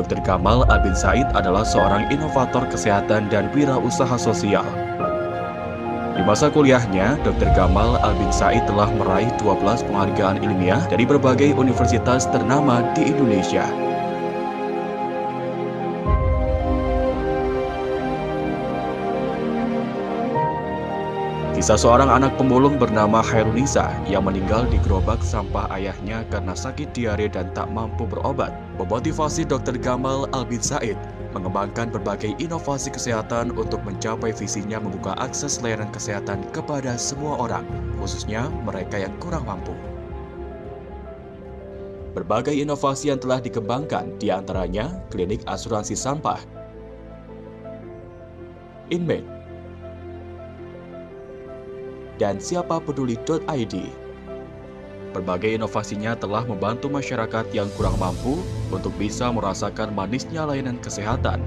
Dr. Gamal Albin Said adalah seorang inovator kesehatan dan wirausaha sosial. Di masa kuliahnya, Dr. Gamal Albin Said telah meraih 12 penghargaan ilmiah dari berbagai universitas ternama di Indonesia. Kisah seorang anak pemulung bernama Khairunisa yang meninggal di gerobak sampah ayahnya karena sakit diare dan tak mampu berobat memotivasi Dr. Gamal Albin Said mengembangkan berbagai inovasi kesehatan untuk mencapai visinya membuka akses layanan kesehatan kepada semua orang, khususnya mereka yang kurang mampu. Berbagai inovasi yang telah dikembangkan, diantaranya klinik asuransi sampah, Inmate, dan siapapeduli.id. Berbagai inovasinya telah membantu masyarakat yang kurang mampu untuk bisa merasakan manisnya layanan kesehatan.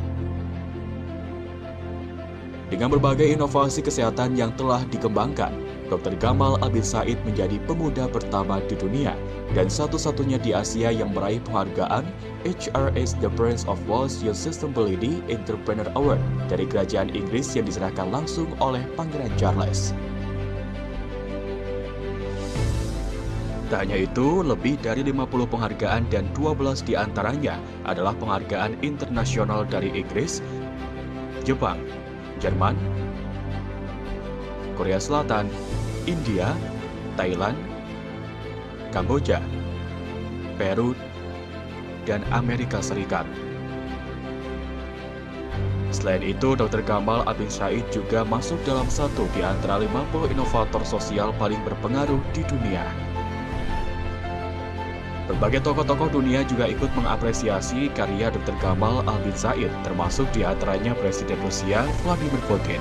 Dengan berbagai inovasi kesehatan yang telah dikembangkan, Dr. Gamal Albin Said menjadi pemuda pertama di dunia dan satu-satunya di Asia yang meraih penghargaan HRS The Prince of Wales Youth Sustainability Entrepreneur Award dari Kerajaan Inggris yang diserahkan langsung oleh Pangeran Charles. Tak hanya itu, lebih dari 50 penghargaan dan 12 diantaranya adalah penghargaan internasional dari Inggris, Jepang, Jerman, Korea Selatan, India, Thailand, Kamboja, Peru, dan Amerika Serikat. Selain itu, Dr. Gamal Albin Said juga masuk dalam satu di antara 50 inovator sosial paling berpengaruh di dunia. Berbagai tokoh-tokoh dunia juga ikut mengapresiasi karya Dr. Gamal Albin Said, termasuk di antaranya Presiden Rusia Vladimir Putin.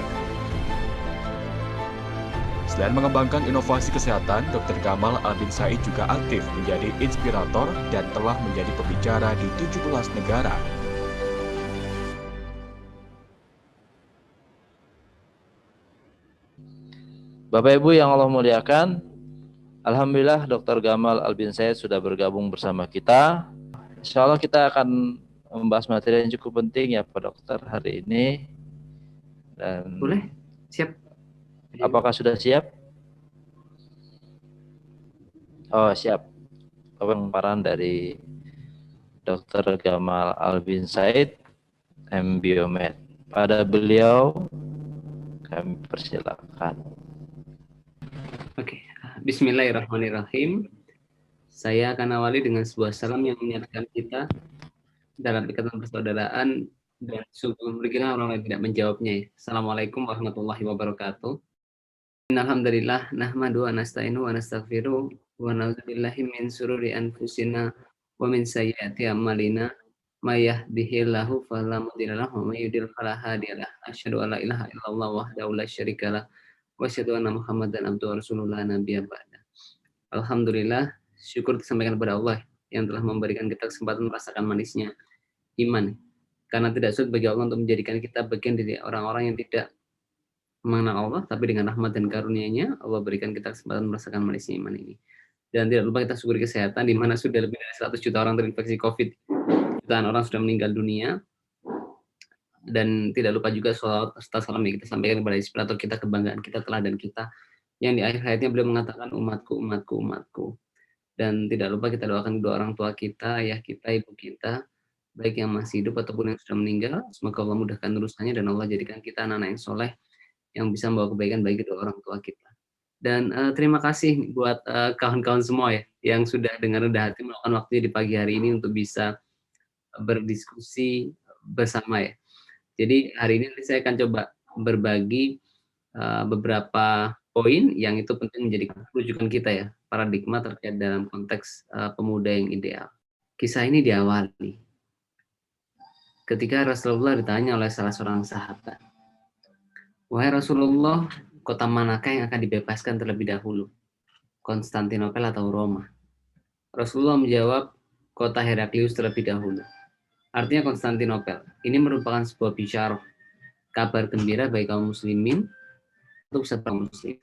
Selain mengembangkan inovasi kesehatan, Dr. Gamal Albin Said juga aktif menjadi inspirator dan telah menjadi pembicara di 17 negara. Bapak Ibu yang Allah muliakan, alhamdulillah Dr. Gamal Albin Said sudah bergabung bersama kita. Insya Allah kita akan membahas materi yang cukup penting ya Pak Dokter hari ini. Dan boleh? Siap. Apakah sudah siap? Oh siap. Pemaparan dari Dr. Gamal Albin Said, M.Biomed. Pada beliau kami persilakan. Oke, bismillahirrahmanirrahim. Saya akan awali dengan sebuah salam yang mengingatkan kita dalam ikatan persaudaraan dan sungguh merugikan orang yang tidak menjawabnya. Assalamualaikum warahmatullahi wabarakatuh. Alhamdulillah, nahmadu wa nasta'inu wa nastaghfiru wa na'udzubillahi min sururi anfusina wa min sayyiati a'malina. May yahdihillahu fala mudilla lahu wa may yudlil fala hadiyalah. Asyhadu an la ilaha illallah wahdahu la syarikalah. Wasyhadu anna Muhammadan abduhu wa rasulullah nabiyya ba'da. Alhamdulillah, syukur disampaikan kepada Allah yang telah memberikan kita kesempatan merasakan manisnya iman. Karena tidak sulit bagi Allah untuk menjadikan kita bagian dari orang-orang yang tidak mengenal Allah, tapi dengan rahmat dan karunia-Nya Allah berikan kita kesempatan merasakan manisnya iman ini. Dan tidak lupa kita syukuri kesehatan di mana sudah lebih dari 100 juta orang terinfeksi COVID. Jutaan orang sudah meninggal dunia. Dan tidak lupa juga sholawat serta salam yang kita sampaikan kepada inspirator kita, kebanggaan kita, teladan kita, yang di akhir hayatnya beliau mengatakan umatku, umatku, umatku. Dan tidak lupa kita doakan kedua orang tua kita, ayah kita, ibu kita, baik yang masih hidup ataupun yang sudah meninggal. Semoga Allah mudahkan urusannya dan Allah jadikan kita anak-anak yang soleh yang bisa membawa kebaikan bagi kedua orang tua kita. Dan terima kasih buat kawan-kawan semua ya yang sudah dengan rendah hati meluangkan waktunya di pagi hari ini untuk bisa berdiskusi bersama ya. Jadi hari ini saya akan coba berbagi beberapa poin yang itu penting menjadi rujukan kita ya, paradigma terkait dalam konteks pemuda yang ideal. Kisah ini diawali ketika Rasulullah ditanya oleh salah seorang sahabat, "Wahai Rasulullah, kota manakah yang akan dibebaskan terlebih dahulu? Konstantinopel atau Roma?" Rasulullah menjawab, "Kota Heraklius terlebih dahulu." Artinya Konstantinopel. Ini merupakan sebuah bisyarah, kabar gembira bagi kaum muslimin untuk setiap muslim.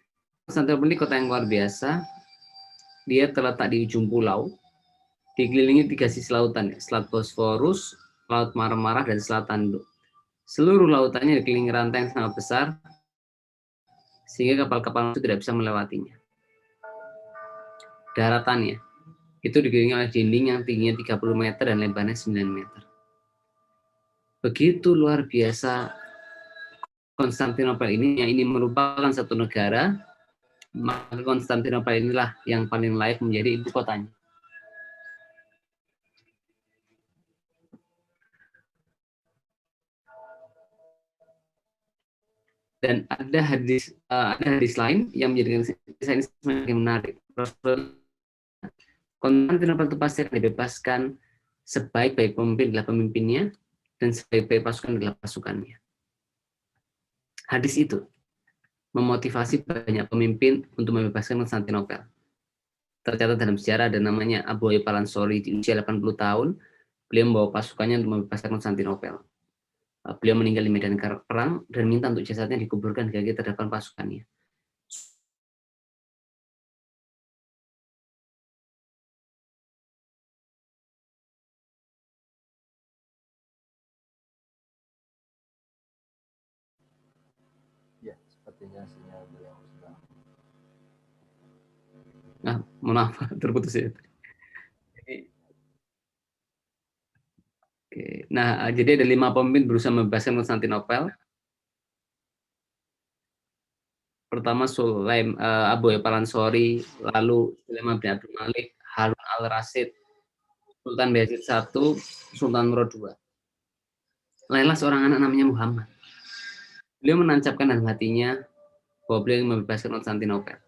Konstantinopel ini kota yang luar biasa. Dia terletak di ujung pulau, dikelilingi 3 sisi lautan, Selat Bosforus, Laut Marmara, dan Selat Tanduk. Seluruh lautannya dikelilingi rantai yang sangat besar, sehingga kapal-kapal itu tidak bisa melewatinya. Daratannya itu dikelilingi oleh dinding yang tingginya 30 meter dan lebarnya 9 meter. Begitu luar biasa Konstantinopel ini, yang ini merupakan satu negara, maka Konstantinopel inilah yang paling layak menjadi ibu kotanya. Dan ada hadis lain yang menjadikan kisah ini semakin menarik. Konstantinopel itu pasti akan dibebaskan sebaik-baik pemimpin adalah pemimpinnya dan sebaik-baik pasukan adalah pasukannya. Hadis itu memotivasi banyak pemimpin untuk membebaskan Konstantinopel. Tercatat dalam sejarah ada namanya Abu Ayyub al-Ansari, di usia 80 tahun, beliau membawa pasukannya untuk membebaskan Konstantinopel. Beliau meninggal di medan perang dan minta untuk jasadnya dikuburkan di kaki terdepan pasukannya. Ya, sepertinya sinyal beliau sudah. Nah, mohon maaf, terputus ya. Oke. Nah, jadi ada 5 pemimpin berusaha membebaskan Konstantinopel. Pertama Abu Ayyub al-Ansari, lalu Sulaiman bin Abdul Malik, Harun al-Rasyid, Sultan Bayezid I, Sultan Murad II. Lainlah seorang anak namanya Muhammad. Beliau menancapkan dalam hatinya bahwa beliau ingin membebaskan Konstantinopel.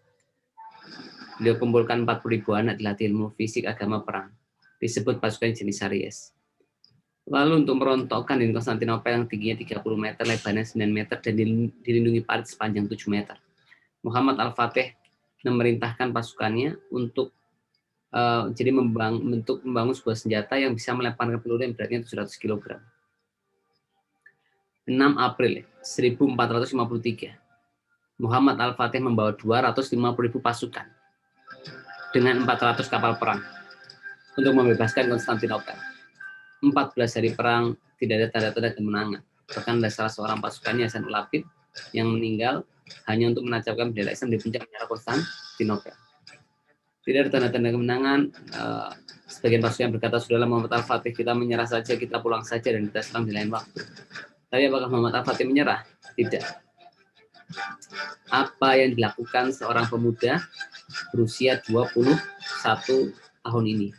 Beliau kumpulkan 40.000 anak dilatih ilmu fisik, agama, perang. Disebut pasukan Janissaries. Lalu untuk merontokkan di Konstantinopel yang tingginya 30 meter, lebarnya 9 meter, dan dilindungi parit sepanjang 7 meter. Muhammad Al-Fatih memerintahkan pasukannya untuk membangun sebuah senjata yang bisa melemparkan peluru yang beratnya 700 kg. 6 April 1453, Muhammad Al-Fatih membawa 250.000 pasukan dengan 400 kapal perang untuk membebaskan Konstantinopel. 14 hari perang, tidak ada tanda-tanda kemenangan. Bahkan ada salah seorang pasukannya, Hasan Ulapid, yang meninggal hanya untuk menancapkan bendera Islam di puncak menara Konstantinopel. Tidak ada tanda-tanda kemenangan. Sebagian pasukan berkata, sudahlah Muhammad Al-Fatih, kita menyerah saja, kita pulang saja, dan kita serang di lain waktu. Tapi apakah Muhammad Al-Fatih menyerah? Tidak. Apa yang dilakukan seorang pemuda berusia 21 tahun ini?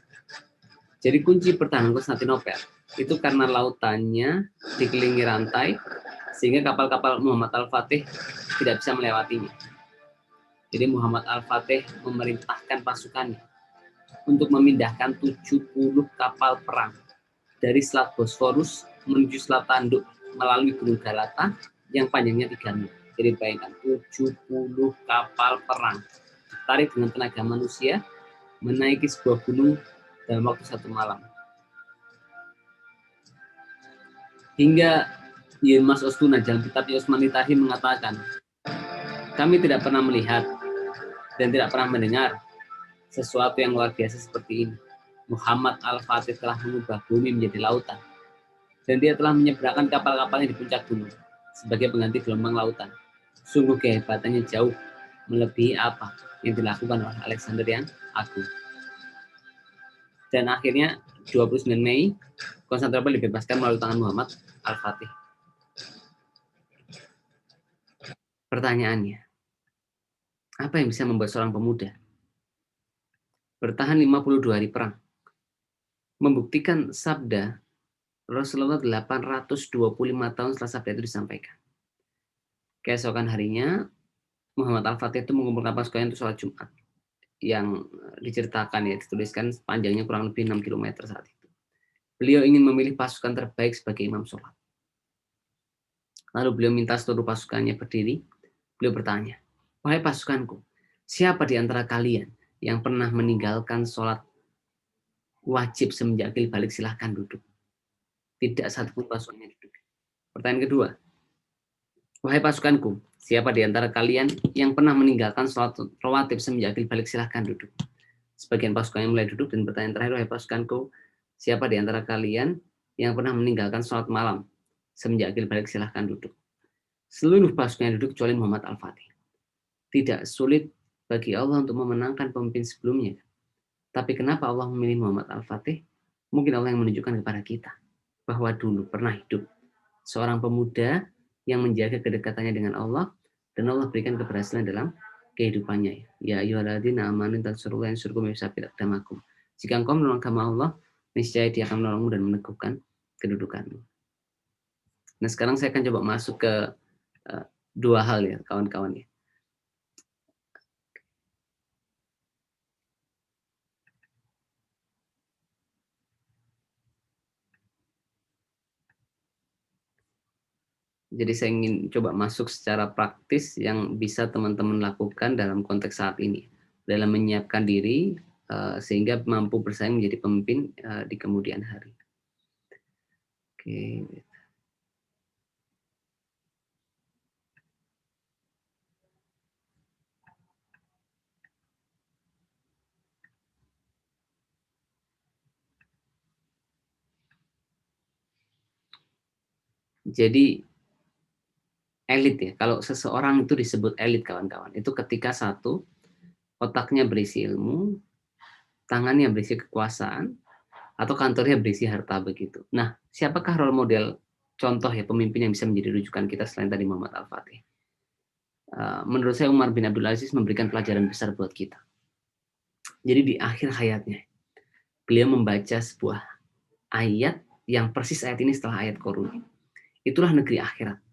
Jadi kunci pertahanan Konstantinopel itu karena lautannya dikelilingi rantai, sehingga kapal-kapal Muhammad Al-Fatih tidak bisa melewatinya. Jadi Muhammad Al-Fatih memerintahkan pasukannya untuk memindahkan 70 kapal perang dari Selat Bosforus menuju Selat Tanduk melalui Gunung Galata yang panjangnya 3 mil. Jadi bayangkan 70 kapal perang ditarik dengan tenaga manusia menaiki sebuah gunung dalam waktu 1 malam. Hingga Yilmaz Ostuna dalam kitabnya Utsmani Tarikh mengatakan, kami tidak pernah melihat dan tidak pernah mendengar sesuatu yang luar biasa seperti ini. Muhammad Al-Fatih telah mengubah bumi menjadi lautan, dan dia telah menyeberangkan kapal-kapalnya di puncak gunung sebagai pengganti gelombang lautan. Sungguh kehebatannya jauh melebihi apa yang dilakukan oleh Alexander yang Agung. Dan akhirnya 29 Mei, Konstantinopel dibebaskan melalui tangan Muhammad Al-Fatih. Pertanyaannya, apa yang bisa membuat seorang pemuda bertahan 52 hari perang? Membuktikan sabda Rasulullah 825 tahun setelah sabda itu disampaikan. Keesokan harinya, Muhammad Al-Fatih itu mengumpulkan pasukannya untuk sholat Jumat, yang diceritakan, ya dituliskan panjangnya kurang lebih 6 km saat itu. Beliau ingin memilih pasukan terbaik sebagai imam sholat. Lalu beliau minta seluruh pasukannya berdiri. Beliau bertanya, wahai pasukanku, siapa di antara kalian yang pernah meninggalkan sholat wajib semenjak akil balik? Silahkan duduk. Tidak satupun pasukannya duduk. Pertanyaan kedua, wahai pasukanku, siapa di antara kalian yang pernah meninggalkan sholat rawatib semenjak akil balik? Silahkan duduk. Sebagian pasukannya mulai duduk. Dan pertanyaan terakhir, wahai pasukanku, siapa di antara kalian yang pernah meninggalkan sholat malam semenjak akil balik silahkan duduk. Seluruh pasukannya duduk kecuali Muhammad Al-Fatih. Tidak sulit bagi Allah untuk memenangkan pemimpin sebelumnya. Tapi kenapa Allah memilih Muhammad Al-Fatih? Mungkin Allah yang menunjukkan kepada kita bahwa dulu pernah hidup seorang pemuda yang menjaga kedekatannya dengan Allah, dan Allah berikan keberhasilan dalam kehidupannya. Ya ayyuhalladzina amanu tansurullaha yansurkum wa yusabbit aqdamakum. Jika engkau menolong agama Allah, niscaya Dia akan menolongmu dan meneguhkan kedudukanmu. Nah, sekarang saya akan coba masuk ke dua hal ya, kawan-kawan ya. Jadi saya ingin coba masuk secara praktis yang bisa teman-teman lakukan dalam konteks saat ini, dalam menyiapkan diri sehingga mampu bersaing menjadi pemimpin di kemudian hari. Oke. Jadi elit ya, kalau seseorang itu disebut elit kawan-kawan, itu ketika satu, otaknya berisi ilmu, tangannya berisi kekuasaan, atau kantornya berisi harta begitu. Nah, siapakah role model contoh ya pemimpin yang bisa menjadi rujukan kita selain tadi Muhammad Al-Fatih? Menurut saya Umar bin Abdul Aziz memberikan pelajaran besar buat kita. Jadi di akhir hayatnya, beliau membaca sebuah ayat yang persis ayat ini setelah ayat Qarun. Itulah negeri akhirat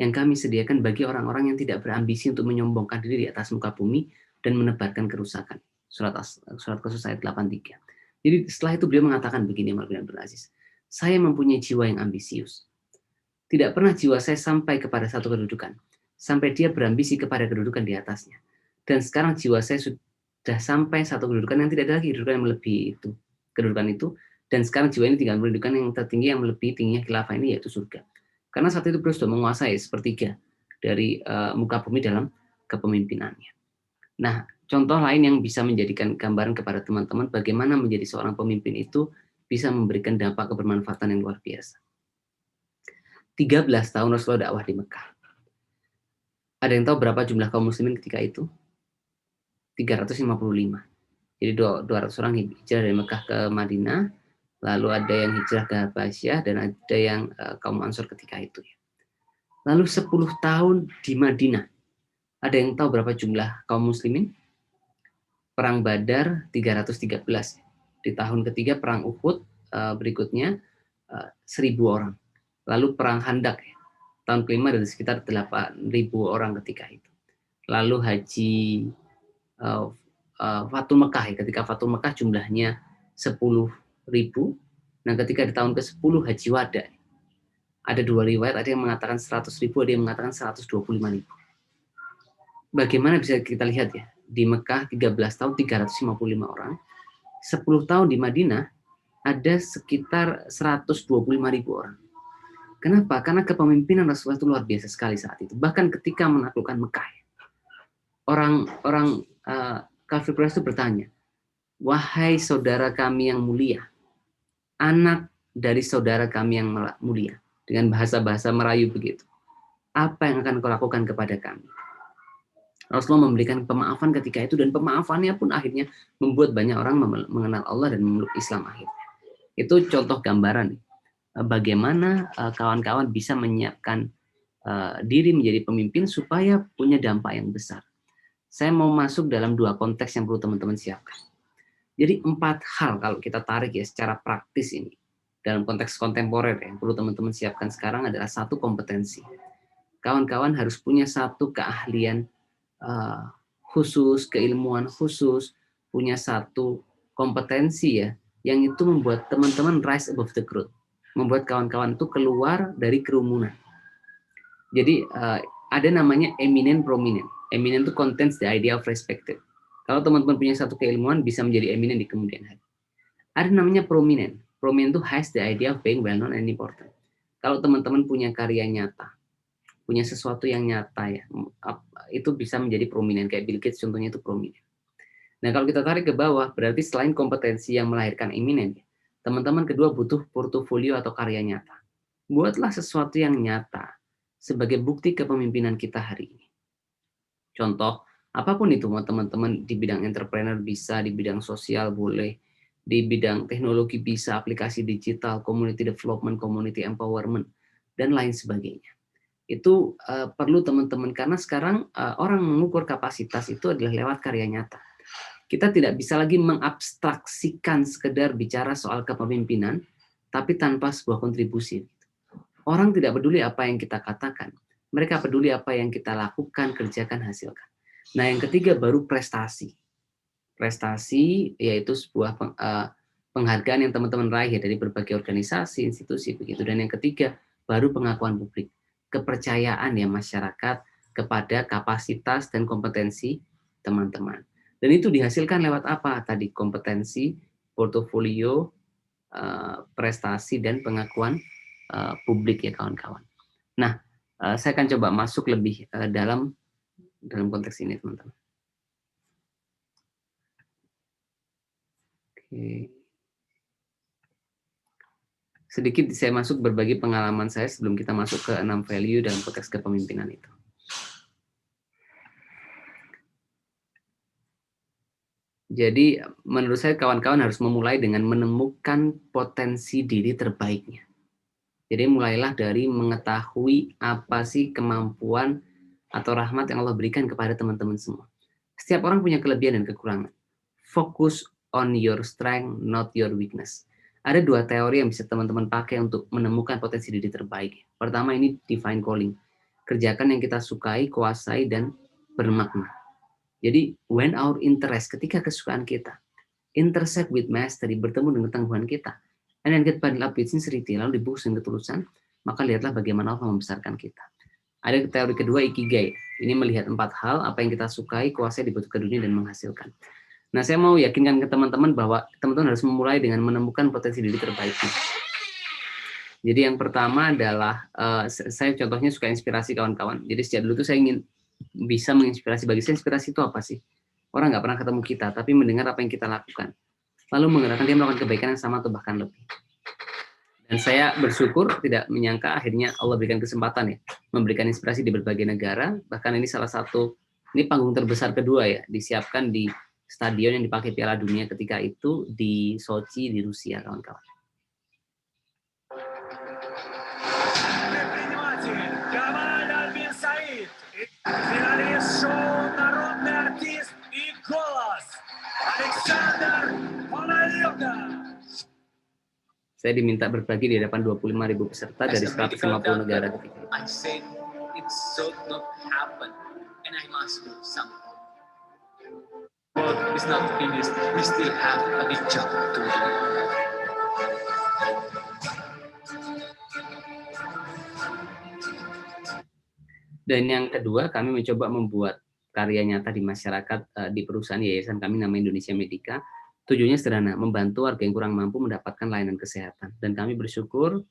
yang kami sediakan bagi orang-orang yang tidak berambisi untuk menyombongkan diri di atas muka bumi dan menebarkan kerusakan. Surat Qasas ayat 83. Jadi setelah itu beliau mengatakan begini, Umar bin Abdul Aziz, saya mempunyai jiwa yang ambisius. Tidak pernah jiwa saya sampai kepada satu kedudukan, sampai dia berambisi kepada kedudukan di atasnya. Dan sekarang jiwa saya sudah sampai satu kedudukan yang tidak ada lagi kedudukan yang melebihi itu, kedudukan itu, dan sekarang jiwa ini tinggal kedudukan yang tertinggi yang melebihi tingginya khilafah ini, yaitu surga. Karena saat itu beliau sudah menguasai sepertiga dari muka bumi dalam kepemimpinannya. Nah, contoh lain yang bisa menjadikan gambaran kepada teman-teman bagaimana menjadi seorang pemimpin itu bisa memberikan dampak kebermanfaatan yang luar biasa. 13 tahun Rasulullah dakwah di Mekah. Ada yang tahu berapa jumlah kaum muslimin ketika itu? 355. Jadi 200 orang hijrah dari Mekah ke Madinah, lalu ada yang hijrah ke Habasyah, dan ada yang kaum Ansor ketika itu. Lalu 10 tahun di Madinah. Ada yang tahu berapa jumlah kaum muslimin? Perang Badar 313. Di tahun ketiga perang Uhud berikutnya 1000 orang. Lalu perang Handak tahun kelima dari sekitar 8.000 orang ketika itu. Lalu haji Fatul Mekah ketika Fatul Mekah jumlahnya 10.000. Nah, ketika di tahun ke-10 Haji Wada, ada dua riwayat, ada yang mengatakan 100.000, ada yang mengatakan 125.000. Bagaimana bisa kita lihat ya, di Mekah 13 tahun 355 orang, 10 tahun di Madinah ada sekitar 125.000 orang. Kenapa? Karena kepemimpinan Rasulullah itu luar biasa sekali saat itu. Bahkan ketika menaklukkan Mekah, orang kafir Quraisy itu bertanya, wahai saudara kami yang mulia, anak dari saudara kami yang mulia, dengan bahasa-bahasa Melayu begitu, apa yang akan kau lakukan kepada kami? Rasulullah memberikan pemaafan ketika itu, dan pemaafannya pun akhirnya membuat banyak orang mengenal Allah dan memeluk Islam akhirnya. Itu contoh gambaran bagaimana kawan-kawan bisa menyiapkan diri menjadi pemimpin supaya punya dampak yang besar. Saya mau masuk dalam dua konteks yang perlu teman-teman siapkan. Jadi 4 hal kalau kita tarik ya secara praktis ini dalam konteks kontemporer yang perlu teman-teman siapkan sekarang adalah satu kompetensi. Kawan-kawan harus punya satu keahlian khusus, keilmuan khusus, punya satu kompetensi ya yang itu membuat teman-teman rise above the crowd, membuat kawan-kawan itu keluar dari kerumunan. Jadi ada namanya eminent prominent. Eminent itu contains the idea of respected. Kalau teman-teman punya satu keilmuan bisa menjadi eminent di kemudian hari. Ada namanya prominent. Prominent itu has the idea of being well known and important. Kalau teman-teman punya karya nyata, punya sesuatu yang nyata ya, itu bisa menjadi prominent. Kayak Bill Gates contohnya itu prominent. Nah, kalau kita tarik ke bawah, berarti selain kompetensi yang melahirkan eminent, Teman-teman kedua butuh portofolio atau karya nyata. Buatlah sesuatu yang nyata sebagai bukti kepemimpinan kita hari ini. Contoh, apapun itu mau teman-teman di bidang entrepreneur bisa, di bidang sosial boleh, di bidang teknologi bisa, aplikasi digital, community development, community empowerment, dan lain sebagainya. Itu perlu teman-teman, karena sekarang orang mengukur kapasitas itu adalah lewat karya nyata. Kita tidak bisa lagi mengabstraksikan sekedar bicara soal kepemimpinan, tapi tanpa sebuah kontribusi. Orang tidak peduli apa yang kita katakan, mereka peduli apa yang kita lakukan, kerjakan, hasilkan. Nah, yang ketiga baru prestasi. Prestasi yaitu sebuah penghargaan yang teman-teman raih ya, dari berbagai organisasi, institusi, begitu. Dan yang ketiga baru pengakuan publik. Kepercayaan ya masyarakat kepada kapasitas dan kompetensi teman-teman. Dan itu dihasilkan lewat apa? Tadi kompetensi, portofolio, prestasi, dan pengakuan publik ya kawan-kawan. Nah, saya akan coba masuk lebih dalam konteks ini teman-teman. Oke. Sedikit saya masuk berbagi pengalaman saya sebelum kita masuk ke 6 value dalam konteks kepemimpinan itu. Jadi menurut saya kawan-kawan harus memulai dengan menemukan potensi diri terbaiknya. Jadi mulailah dari mengetahui apa sih kemampuan atau rahmat yang Allah berikan kepada teman-teman semua. Setiap orang punya kelebihan dan kekurangan. Focus on your strength, not your weakness. Ada dua teori yang bisa teman-teman pakai untuk menemukan potensi diri terbaik. Pertama ini divine calling. Kerjakan yang kita sukai, kuasai, dan bermakna. Jadi when our interest, ketika kesukaan kita intersect with mastery, bertemu dengan ketangguhan kita, and then get bundled up with sincerity, lalu dibungkus dengan ketulusan, maka lihatlah bagaimana Allah membesarkan kita. Ada teori kedua, ikigai. Ini melihat 4 hal, apa yang kita sukai, kuasai, dibutuhkan ke dunia, dan menghasilkan. Nah, saya mau yakinkan ke teman-teman bahwa teman-teman harus memulai dengan menemukan potensi diri terbaiknya. Jadi yang pertama adalah, saya contohnya suka inspirasi kawan-kawan. Jadi sejak dulu tuh saya ingin bisa menginspirasi. Bagi saya inspirasi itu apa sih? Orang nggak pernah ketemu kita, tapi mendengar apa yang kita lakukan. Lalu menggerakkan dia melakukan kebaikan yang sama atau bahkan lebih. Dan saya bersyukur, tidak menyangka akhirnya Allah berikan kesempatan ya, memberikan inspirasi di berbagai negara. Bahkan ini salah satu, ini panggung terbesar kedua ya, disiapkan di stadion yang dipakai Piala Dunia ketika itu di Sochi di Rusia, kawan-kawan. Saya diminta berbagi di hadapan 25.000 peserta dari 150 negara ketika itu. I said it should not happen and I must do something. World is not finished. We still have a big job to do. Dan yang kedua, kami mencoba membuat karya nyata di masyarakat di perusahaan yayasan kami namanya Indonesia Medica. Tujuannya sederhana, membantu warga yang kurang mampu mendapatkan layanan kesehatan. Dan kami bersyukur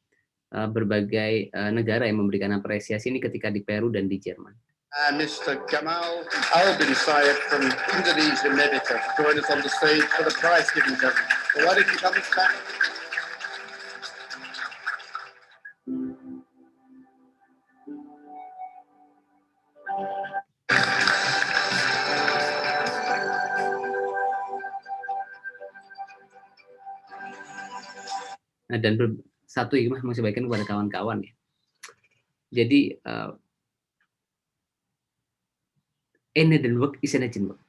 berbagai negara yang memberikan apresiasi ini ketika di Peru dan di Jerman. Mr. Gamal Albin Syed from Indonesia Medica join us on the stage for the prize giving ceremony. So why don't you come and stand? Nah, dan satu hikmah mau saya bagikan kepada kawan-kawan ya. Jadi Eden work is an agent work.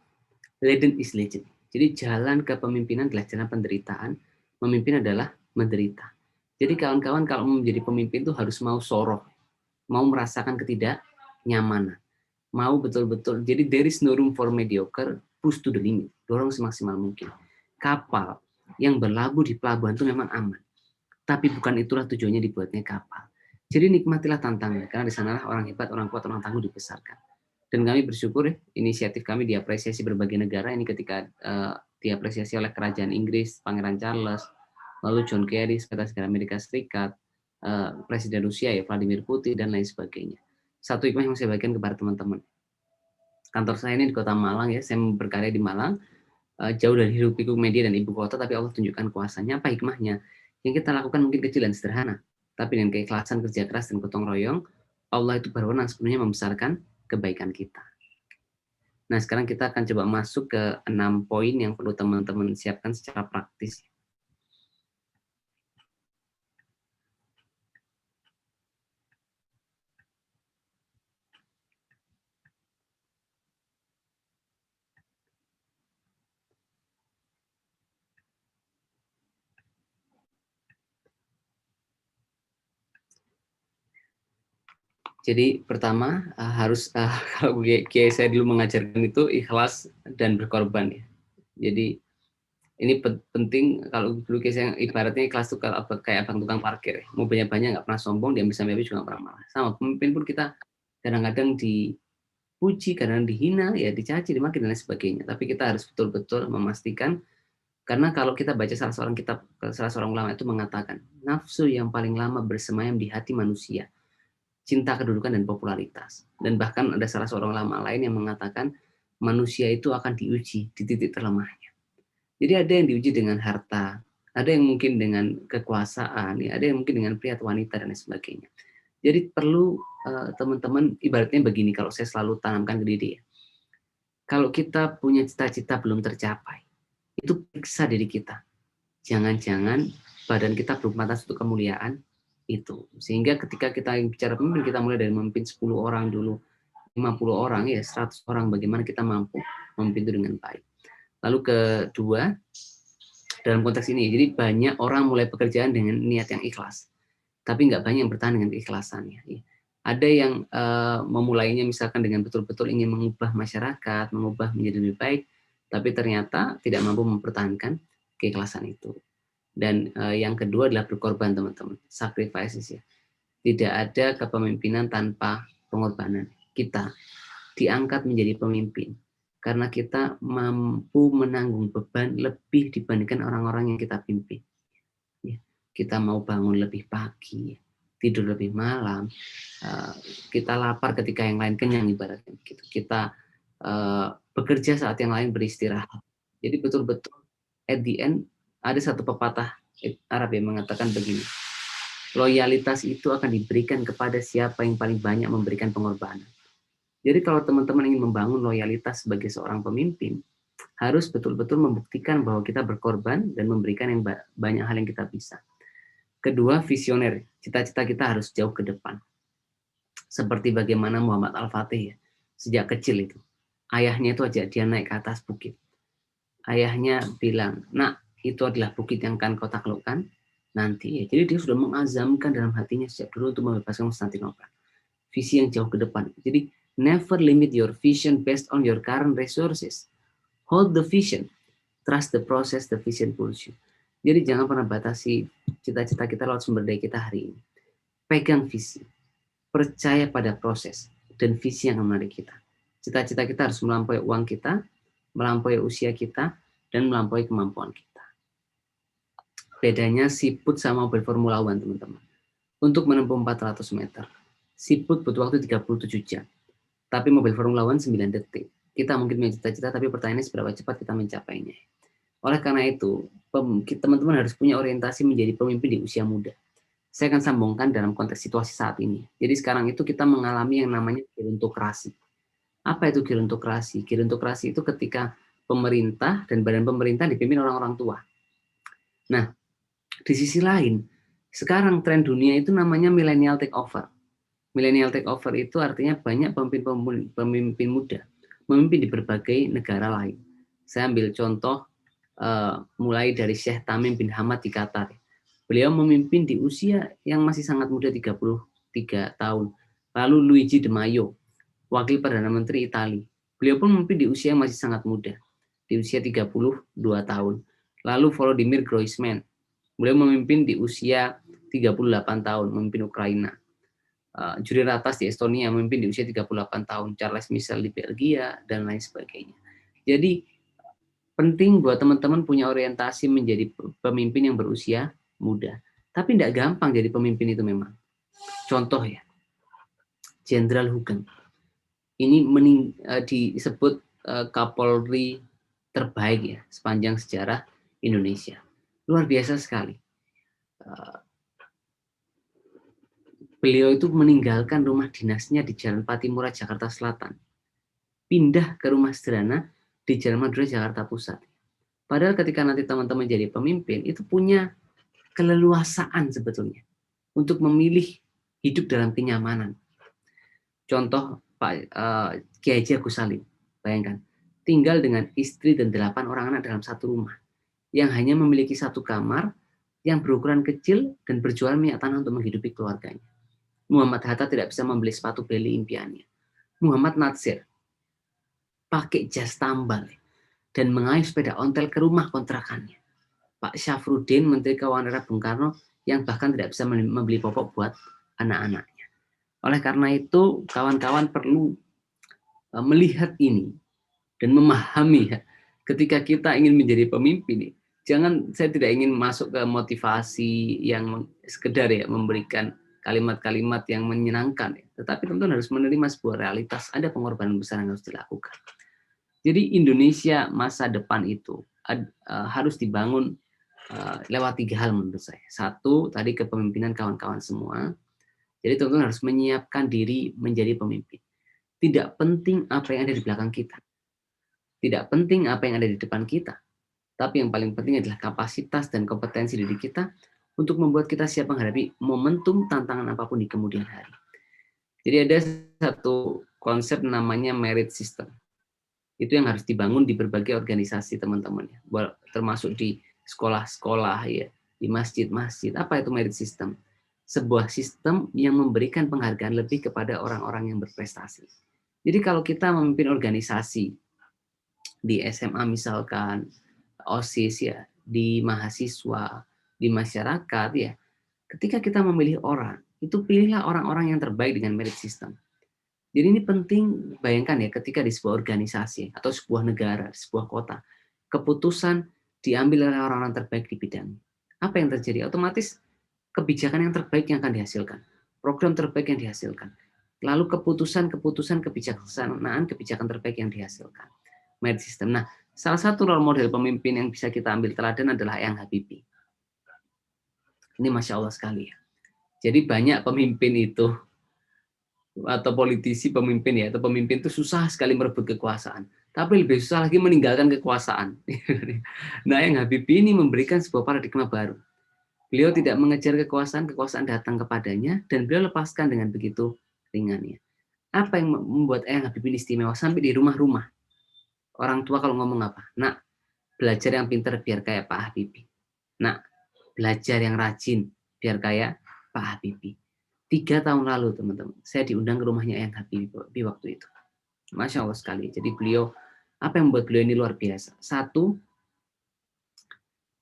Legend is legend. Jadi jalan kepemimpinan adalah jalan penderitaan. Memimpin adalah menderita. Jadi kawan-kawan kalau mau menjadi pemimpin itu harus mau soroh, mau merasakan ketidaknyamanan, mau betul-betul. Jadi there is no room for mediocre, push to the limit, dorong semaksimal mungkin. Kapal yang berlabuh di pelabuhan itu memang aman, tapi bukan itulah tujuannya dibuatnya kapal. Jadi nikmatilah tantangan, karena di sanalah orang hebat, orang kuat, orang tangguh dibesarkan. Dan kami bersyukur inisiatif kami diapresiasi berbagai negara ini ketika diapresiasi oleh Kerajaan Inggris, Pangeran Charles, lalu John Kerry, Sekretaris Negara Amerika Serikat, Presiden Rusia ya Vladimir Putin dan lain sebagainya. Satu hikmah yang saya bagikan kepada teman-teman. Kantor saya ini di Kota Malang ya, saya berkarya di Malang. jauh dari hiruk-pikuk media dan ibu kota, tapi Allah tunjukkan kuasanya. Apa hikmahnya? Yang kita lakukan mungkin kecil dan sederhana, tapi dengan keikhlasan, kerja keras, dan gotong royong, Allah itu berwenang sepenuhnya membesarkan kebaikan kita. Nah, sekarang kita akan coba masuk ke 6 poin yang perlu teman-teman siapkan secara praktis. Jadi pertama harus kalau kiai saya dulu mengajarkan itu ikhlas dan berkorban ya. Jadi ini penting. Kalau dulu kiai saya ibaratnya ikhlas itu kalau kayak abang tukang parkir ya. Mau banyak-banyak nggak pernah sombong, dia bisa habis juga nggak pernah marah. Sama pemimpin pun kita kadang-kadang dipuji, kadang dihina, ya dicaci, dimaki dan lain sebagainya. Tapi kita harus betul-betul memastikan, karena kalau kita baca salah seorang ulama itu mengatakan nafsu yang paling lama bersemayam di hati manusia, cinta kedudukan dan popularitas. Dan bahkan ada salah seorang ulama lain yang mengatakan manusia itu akan diuji di titik terlemahnya. Jadi ada yang diuji dengan harta, ada yang mungkin dengan kekuasaan, ya, ada yang mungkin dengan pria wanita dan lain sebagainya. Jadi perlu teman-teman, ibaratnya begini, kalau saya selalu tanamkan ke diri ya. Kalau kita punya cita-cita belum tercapai, itu periksa diri kita. Jangan-jangan badan kita belum pantas untuk kemuliaan itu. Sehingga ketika kita bicara pemimpin, kita mulai dari memimpin 10 orang dulu, 50 orang, ya 100 orang, bagaimana kita mampu memimpin itu dengan baik. Lalu kedua, dalam konteks ini, jadi banyak orang mulai pekerjaan dengan niat yang ikhlas, tapi nggak banyak yang bertahan dengan keikhlasannya. Ada yang memulainya misalkan dengan betul-betul ingin mengubah masyarakat, mengubah menjadi lebih baik, tapi ternyata tidak mampu mempertahankan keikhlasan itu. Dan yang kedua adalah berkorban, teman-teman, sacrifices ya. Tidak ada kepemimpinan tanpa pengorbanan. Kita diangkat menjadi pemimpin karena kita mampu menanggung beban lebih dibandingkan orang-orang yang kita pimpin. Ya, kita mau bangun lebih pagi, tidur lebih malam, kita lapar ketika yang lain kenyang, ibaratnya begitu. Kita bekerja saat yang lain beristirahat. Jadi betul-betul at the end ada satu pepatah Arab yang mengatakan begini, loyalitas itu akan diberikan kepada siapa yang paling banyak memberikan pengorbanan. Jadi kalau teman-teman ingin membangun loyalitas sebagai seorang pemimpin, harus betul-betul membuktikan bahwa kita berkorban dan memberikan yang banyak hal yang kita bisa. Kedua, visioner. Cita-cita kita harus jauh ke depan. Seperti bagaimana Muhammad Al-Fatih ya, sejak kecil itu. Ayahnya itu aja dia naik ke atas bukit. Ayahnya bilang, "Nak, itu adalah bukit yang akan kau taklukkan nanti." Ya. Jadi dia sudah mengazamkan dalam hatinya sejak dulu untuk membebaskan Konstantinopel. Visi yang jauh ke depan. Jadi never limit your vision based on your current resources. Hold the vision. Trust the process, the vision pulls you. Jadi jangan pernah batasi cita-cita kita lewat sumber daya kita hari ini. Pegang visi. Percaya pada proses dan visi yang akan menarik kita. Cita-cita kita harus melampaui uang kita, melampaui usia kita, dan melampaui kemampuan kita. Bedanya siput sama mobil Formula One, teman-teman. Untuk menempuh 400 meter, siput butuh waktu 37 jam. Tapi mobil Formula One 9 detik. Kita mungkin punya cita-cita, tapi pertanyaannya seberapa cepat kita mencapainya. Oleh karena itu, teman-teman harus punya orientasi menjadi pemimpin di usia muda. Saya akan sambungkan dalam konteks situasi saat ini. Jadi sekarang itu kita mengalami yang namanya gerontokrasi. Apa itu gerontokrasi? Gerontokrasi itu ketika pemerintah dan badan pemerintah dipimpin orang-orang tua. Nah, di sisi lain, sekarang tren dunia itu namanya millennial takeover. Millennial takeover itu artinya banyak pemimpin muda memimpin di berbagai negara lain. Saya ambil contoh mulai dari Syekh Tamim bin Hamad di Qatar. Beliau memimpin di usia yang masih sangat muda, 33 tahun. Lalu Luigi De Maio, wakil Perdana Menteri Italia. Beliau pun memimpin di usia yang masih sangat muda, di usia 32 tahun. Lalu Volodymyr Groisman, beliau memimpin di usia 38 tahun, memimpin Ukraina. Juri Ratas di Estonia memimpin di usia 38 tahun, Charles Michel di Belgia, dan lain sebagainya. Jadi penting buat teman-teman punya orientasi menjadi pemimpin yang berusia muda. Tapi tidak gampang jadi pemimpin itu memang. Contoh ya, Jenderal Hugeng. Ini disebut Kapolri terbaik ya sepanjang sejarah Indonesia. Luar biasa sekali. Beliau itu meninggalkan rumah dinasnya di Jalan Patimura, Jakarta Selatan. Pindah ke rumah sederhana di Jalan Madura, Jakarta Pusat. Padahal ketika nanti teman-teman jadi pemimpin, itu punya keleluasaan sebetulnya untuk memilih hidup dalam kenyamanan. Contoh Pak Kiai Haji Agus Salim, bayangkan, tinggal dengan istri dan 8 orang anak dalam satu rumah, yang hanya memiliki satu kamar, yang berukuran kecil dan berjualan minyak tanah untuk menghidupi keluarganya. Muhammad Hatta tidak bisa membeli sepatu beli impiannya. Muhammad Natsir pakai jas tambal dan mengayuh sepeda ontel ke rumah kontrakannya. Pak Syafruddin, Menteri Keuangan era Bung Karno, yang bahkan tidak bisa membeli popok buat anak-anaknya. Oleh karena itu, kawan-kawan perlu melihat ini dan memahami ya, ketika kita ingin menjadi pemimpin, saya tidak ingin masuk ke motivasi yang sekedar ya memberikan kalimat-kalimat yang menyenangkan, ya. Tetapi teman-teman harus menerima sebuah realitas, ada pengorbanan besar yang harus dilakukan. Jadi Indonesia masa depan itu harus dibangun lewat 3 hal menurut saya. 1, tadi kepemimpinan kawan-kawan semua. Jadi teman-teman harus menyiapkan diri menjadi pemimpin. Tidak penting apa yang ada di belakang kita. Tidak penting apa yang ada di depan kita. Tapi yang paling penting adalah kapasitas dan kompetensi diri kita untuk membuat kita siap menghadapi momentum tantangan apapun di kemudian hari. Jadi ada satu konsep namanya merit system. Itu yang harus dibangun di berbagai organisasi teman-teman, ya. Termasuk di sekolah-sekolah, ya, di masjid-masjid. Apa itu merit system? Sebuah sistem yang memberikan penghargaan lebih kepada orang-orang yang berprestasi. Jadi kalau kita memimpin organisasi di SMA misalkan, OSIS ya, di mahasiswa, di masyarakat ya, ketika kita memilih orang, itu pilihlah orang-orang yang terbaik dengan merit system. Jadi ini penting, bayangkan ya, ketika di sebuah organisasi atau sebuah negara, sebuah kota, keputusan diambil oleh orang-orang terbaik di bidang. Apa yang terjadi? Otomatis kebijakan yang terbaik yang akan dihasilkan, program terbaik yang dihasilkan, lalu keputusan kebijaksanaan, kebijakan terbaik yang dihasilkan. Merit system. Nah, salah satu role model pemimpin yang bisa kita ambil teladan adalah Eyang Habibie. Ini Masya Allah sekali ya. Jadi banyak pemimpin itu, atau politisi pemimpin ya, atau pemimpin itu susah sekali merebut kekuasaan. Tapi lebih susah lagi meninggalkan kekuasaan. Nah, Eyang Habibie ini memberikan sebuah paradigma baru. Beliau tidak mengejar kekuasaan, kekuasaan datang kepadanya, dan beliau lepaskan dengan begitu ringannya. Apa yang membuat Eyang Habibie ini istimewa? Sampai di rumah-rumah. Orang tua kalau ngomong apa? Nak, belajar yang pintar biar kayak Pak Habibie. Nak, belajar yang rajin biar kayak Pak Habibie. 3 tahun lalu teman-teman, saya diundang ke rumahnya Eyang Habibie waktu itu. Masya Allah sekali. Jadi beliau, apa yang membuat beliau ini luar biasa? 1,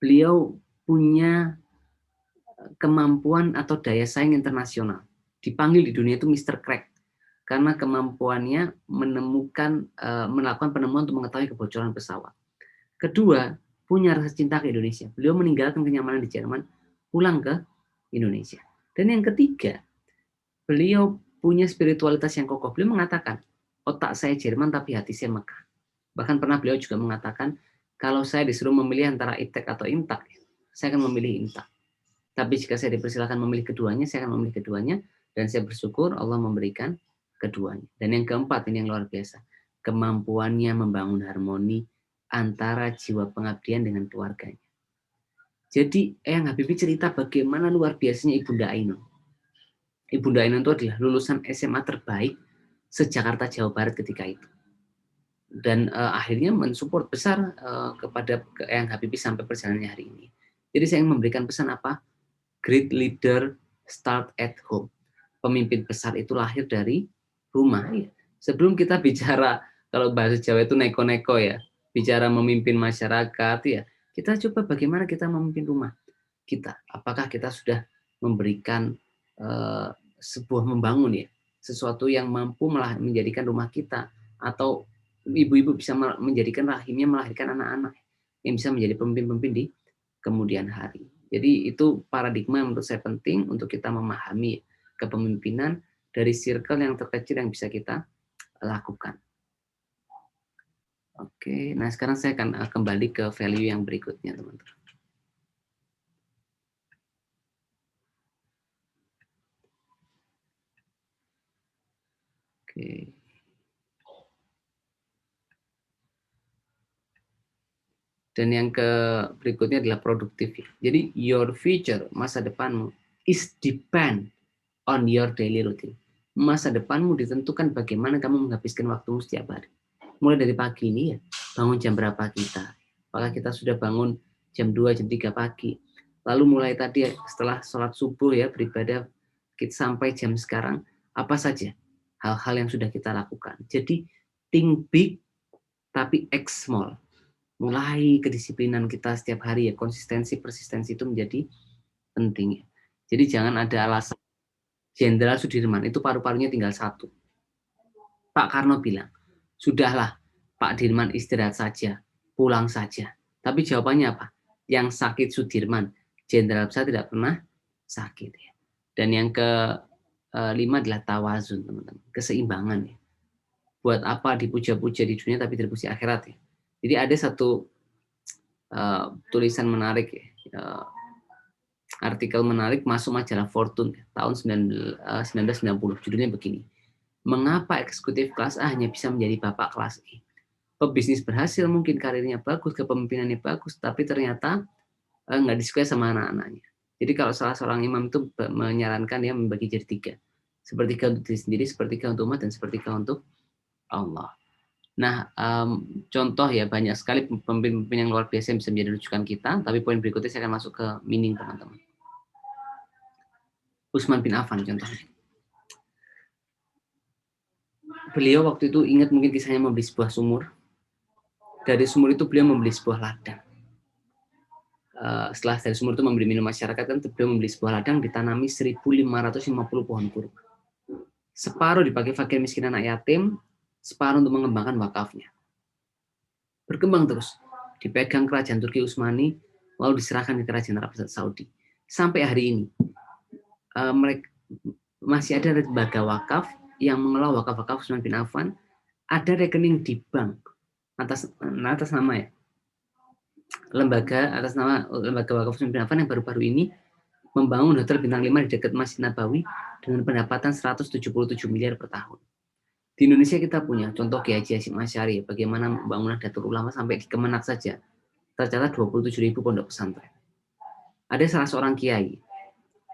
beliau punya kemampuan atau daya saing internasional. Dipanggil di dunia itu Mr. Crack. Karena kemampuannya melakukan penemuan untuk mengetahui kebocoran pesawat. Kedua, punya rasa cinta ke Indonesia. Beliau meninggalkan kenyamanan di Jerman, pulang ke Indonesia. Dan yang ketiga, beliau punya spiritualitas yang kokoh. Beliau mengatakan, otak saya Jerman tapi hati saya Mekah. Bahkan pernah beliau juga mengatakan, kalau saya disuruh memilih antara ITEK atau INTAK, saya akan memilih INTAK. Tapi jika saya dipersilakan memilih keduanya, saya akan memilih keduanya. Dan saya bersyukur Allah memberikan keduanya. Dan yang keempat, ini yang luar biasa, kemampuannya membangun harmoni antara jiwa pengabdian dengan keluarganya. Jadi Eyang Habibie cerita bagaimana luar biasanya Ibunda Ainun. Ibunda Ainun itu adalah lulusan SMA terbaik se-Jakarta Jawa Barat ketika itu. Dan akhirnya mensupport besar kepada Eyang Habibie sampai perjalanannya hari ini. Jadi saya ingin memberikan pesan apa? Great leader start at home. Pemimpin besar itu lahir dari rumah. Ya. Sebelum kita bicara, kalau bahasa Jawa itu neko-neko ya, bicara memimpin masyarakat ya, kita coba bagaimana kita memimpin rumah kita. Apakah kita sudah memberikan sebuah membangun ya, sesuatu yang mampu menjadikan rumah kita, atau ibu-ibu bisa menjadikan rahimnya melahirkan anak-anak yang bisa menjadi pemimpin-pemimpin di kemudian hari. Jadi itu paradigma yang menurut saya penting untuk kita memahami kepemimpinan dari circle yang terkecil yang bisa kita lakukan. Oke, nah sekarang saya akan kembali ke value yang berikutnya, teman-teman. Oke. Dan yang berikutnya adalah produktif. Jadi your future, masa depanmu, is depend on your daily routine. Masa depanmu ditentukan bagaimana kamu menghabiskan waktumu setiap hari. Mulai dari pagi ini ya, bangun jam berapa kita. Apakah kita sudah bangun jam 2, jam 3 pagi. Lalu mulai tadi setelah sholat subuh ya, beribadah kita sampai jam sekarang, apa saja hal-hal yang sudah kita lakukan. Jadi think big tapi act small. Mulai kedisiplinan kita setiap hari ya, konsistensi, persistensi itu menjadi penting. Jadi jangan ada alasan. Jenderal Sudirman itu paru-parunya tinggal 1. Pak Karno bilang, sudahlah Pak Dirman istirahat saja, pulang saja. Tapi jawabannya apa? Yang sakit Sudirman, jenderal besar tidak pernah sakit. Ya. Dan yang kelima adalah tawazun, teman-teman, keseimbangan. Ya. Buat apa dipuja-puja di dunia tapi terpuji akhirat ya. Jadi ada satu tulisan menarik ya, artikel menarik masuk majalah Fortune tahun 1990. Judulnya begini, mengapa eksekutif kelas A hanya bisa menjadi bapak kelas E? Pebisnis berhasil, mungkin karirnya bagus, kepemimpinannya bagus, tapi ternyata nggak disukai sama anak-anaknya. Jadi kalau salah seorang imam itu menyarankan dia membagi jadi 3. Sepertiga untuk diri sendiri, sepertiga untuk umat, dan sepertiga untuk Allah. Nah, contoh ya banyak sekali pemimpin yang luar biasa yang bisa menjadi rujukan kita, tapi poin berikutnya saya akan masuk ke meaning, teman-teman. Utsman bin Affan contohnya. Beliau waktu itu ingat mungkin kisahnya membeli sebuah sumur. Dari sumur itu beliau membeli sebuah ladang. Setelah dari sumur itu memberi minum masyarakat, kan beliau membeli sebuah ladang ditanami 1.550 pohon kurma. Separuh dipakai fakir miskin anak yatim, separuh untuk mengembangkan wakafnya. Berkembang terus, dipegang kerajaan Turki Utsmani, lalu diserahkan ke kerajaan Arab Saudi. Sampai hari ini, mereka masih ada lembaga wakaf yang mengelola wakaf-wakaf Utsman bin Affan, ada rekening di bank atas nama ya, lembaga wakaf Utsman bin Affan yang baru-baru ini membangun hotel bintang 5 di dekat Masjid Nabawi dengan pendapatan 177 miliar per tahun. Di Indonesia kita punya contoh Kiai Haji Hasyim Asy'ari, bagaimana pembangunan Datul Ulama sampai di Kemenak saja tercatat 27.000 pondok pesantren. Ada salah seorang kiai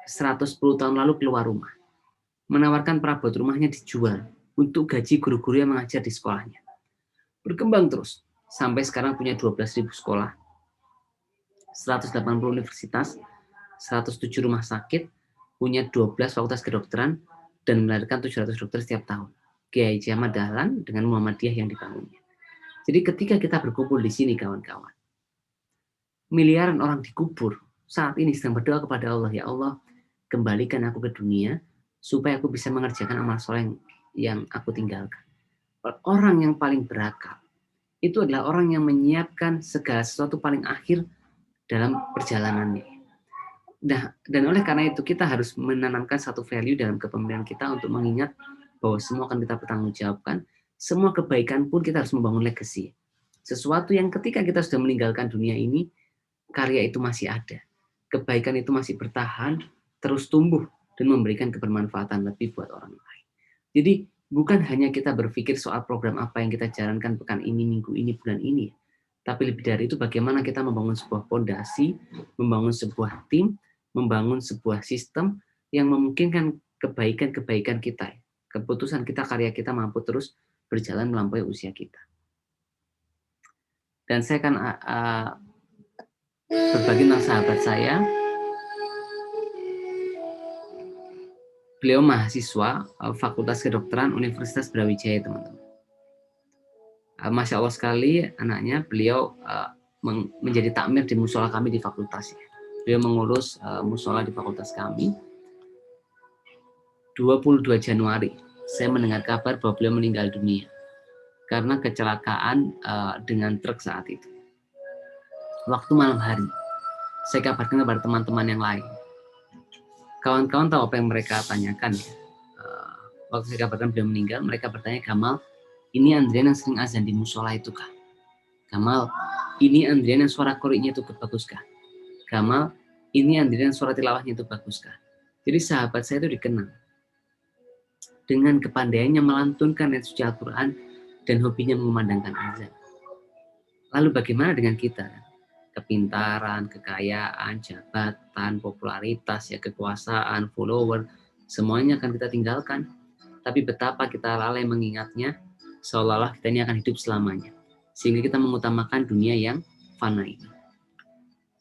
110 tahun lalu keluar rumah, menawarkan perabot rumahnya dijual untuk gaji guru-guru yang mengajar di sekolahnya. Berkembang terus sampai sekarang punya 12.000 sekolah, 180 universitas, 107 rumah sakit, punya 12 fakultas kedokteran, dan melahirkan 700 dokter setiap tahun. Kiai Haji Ahmad Dahlan dengan Muhammadiyah yang dibangunnya. Jadi ketika kita berkumpul di sini kawan-kawan, miliaran orang dikubur saat ini sedang berdoa kepada Allah, ya Allah, kembalikan aku ke dunia supaya aku bisa mengerjakan amal soleh yang aku tinggalkan. Orang yang paling berakal itu adalah orang yang menyiapkan segala sesuatu paling akhir dalam perjalanannya. Nah, dan oleh karena itu kita harus menanamkan satu value dalam kepemimpinan kita untuk mengingat bahwa semua akan kita pertanggungjawabkan, semua kebaikan pun kita harus membangun legacy. Sesuatu yang ketika kita sudah meninggalkan dunia ini, karya itu masih ada. Kebaikan itu masih bertahan, terus tumbuh, dan memberikan kebermanfaatan lebih buat orang lain. Jadi, bukan hanya kita berpikir soal program apa yang kita jalankan pekan ini, minggu ini, bulan ini, tapi lebih dari itu bagaimana kita membangun sebuah fondasi, membangun sebuah tim, membangun sebuah sistem yang memungkinkan kebaikan-kebaikan kita, keputusan kita, karya kita mampu terus berjalan melampaui usia kita. Dan saya akan berbagi tentang sahabat saya. Beliau mahasiswa Fakultas Kedokteran Universitas Brawijaya, teman-teman. Masya Allah sekali anaknya, beliau menjadi takmir di musola kami di fakultas. Beliau mengurus musola di fakultas kami. 22 Januari, saya mendengar kabar bahwa beliau meninggal dunia karena kecelakaan dengan truk saat itu. Waktu malam hari, saya kabarkan kepada teman-teman yang lain. Kawan-kawan tahu apa yang mereka tanyakan. Waktu saya kabarkan beliau meninggal, mereka bertanya, Gamal, ini Andrian yang sering azan di musola itu kah? Kamal, ini Andrian yang suara koriknya itu baguskah? Kamal, ini Andrian suara tilawahnya itu baguskah? Jadi sahabat saya itu dikenal dengan kepandaiannya melantunkan ayat suci Al-Quran dan hobinya mengumandangkan azan. Lalu bagaimana dengan kita? Kepintaran, kekayaan, jabatan, popularitas, ya kekuasaan, follower, semuanya akan kita tinggalkan. Tapi betapa kita lalai mengingatnya, seolah-olah kita ini akan hidup selamanya. Sehingga kita mengutamakan dunia yang fana ini.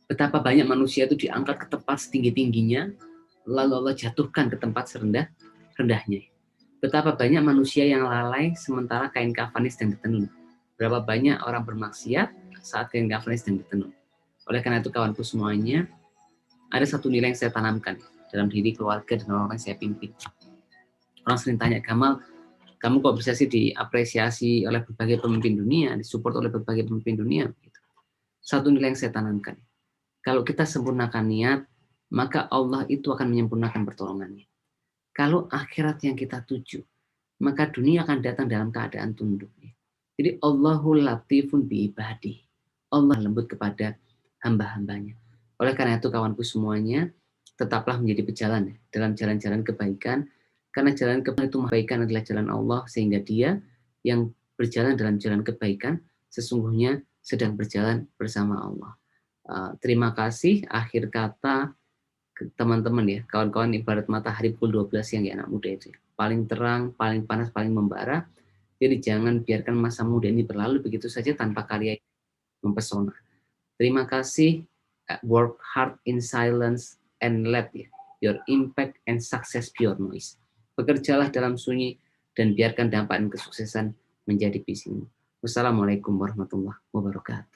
Betapa banyak manusia itu diangkat ke tempat setinggi-tingginya, lalu Allah jatuhkan ke tempat serendah-rendahnya. Betapa banyak manusia yang lalai sementara kain kafannya sedang ditenun. Berapa banyak orang bermaksiat saat kain kafannya sedang ditenun. Oleh karena itu kawanku semuanya, ada satu nilai yang saya tanamkan dalam diri keluarga dan orang-orang yang saya pimpin. Orang sering tanya, Kamal, kamu kok bisa sih diapresiasi oleh berbagai pemimpin dunia, disupport oleh berbagai pemimpin dunia? Satu nilai yang saya tanamkan, kalau kita sempurnakan niat, maka Allah itu akan menyempurnakan pertolongannya. Kalau akhirat yang kita tuju, maka dunia akan datang dalam keadaan tunduk. Jadi Allahul latifun bi ibadi. Allah lembut kepada hamba-hambanya. Oleh karena itu kawanku semuanya, tetaplah menjadi pejalan dalam jalan-jalan kebaikan, karena jalan kebaikan adalah jalan Allah, sehingga dia yang berjalan dalam jalan kebaikan sesungguhnya sedang berjalan bersama Allah. Terima kasih. Akhir kata teman-teman ya, kawan-kawan, ibarat matahari pukul 12 siang ya anak muda itu. Paling terang, paling panas, paling membara. Jadi jangan biarkan masa muda ini berlalu begitu saja tanpa karya mempesona. Terima kasih. Work hard in silence and let your impact and success be your noise. Bekerjalah dalam sunyi dan biarkan dampak dan kesuksesan menjadi bisingmu. Wassalamualaikum warahmatullahi wabarakatuh.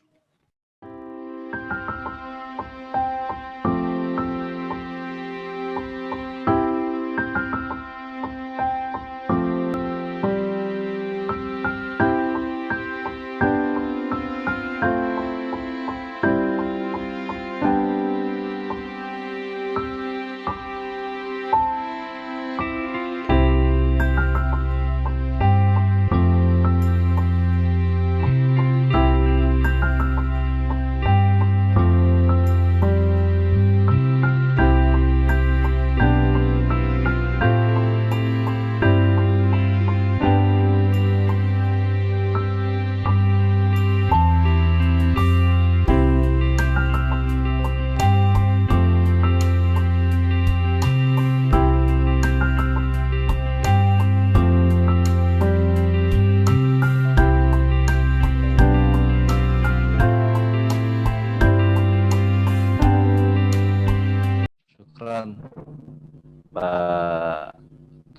Pak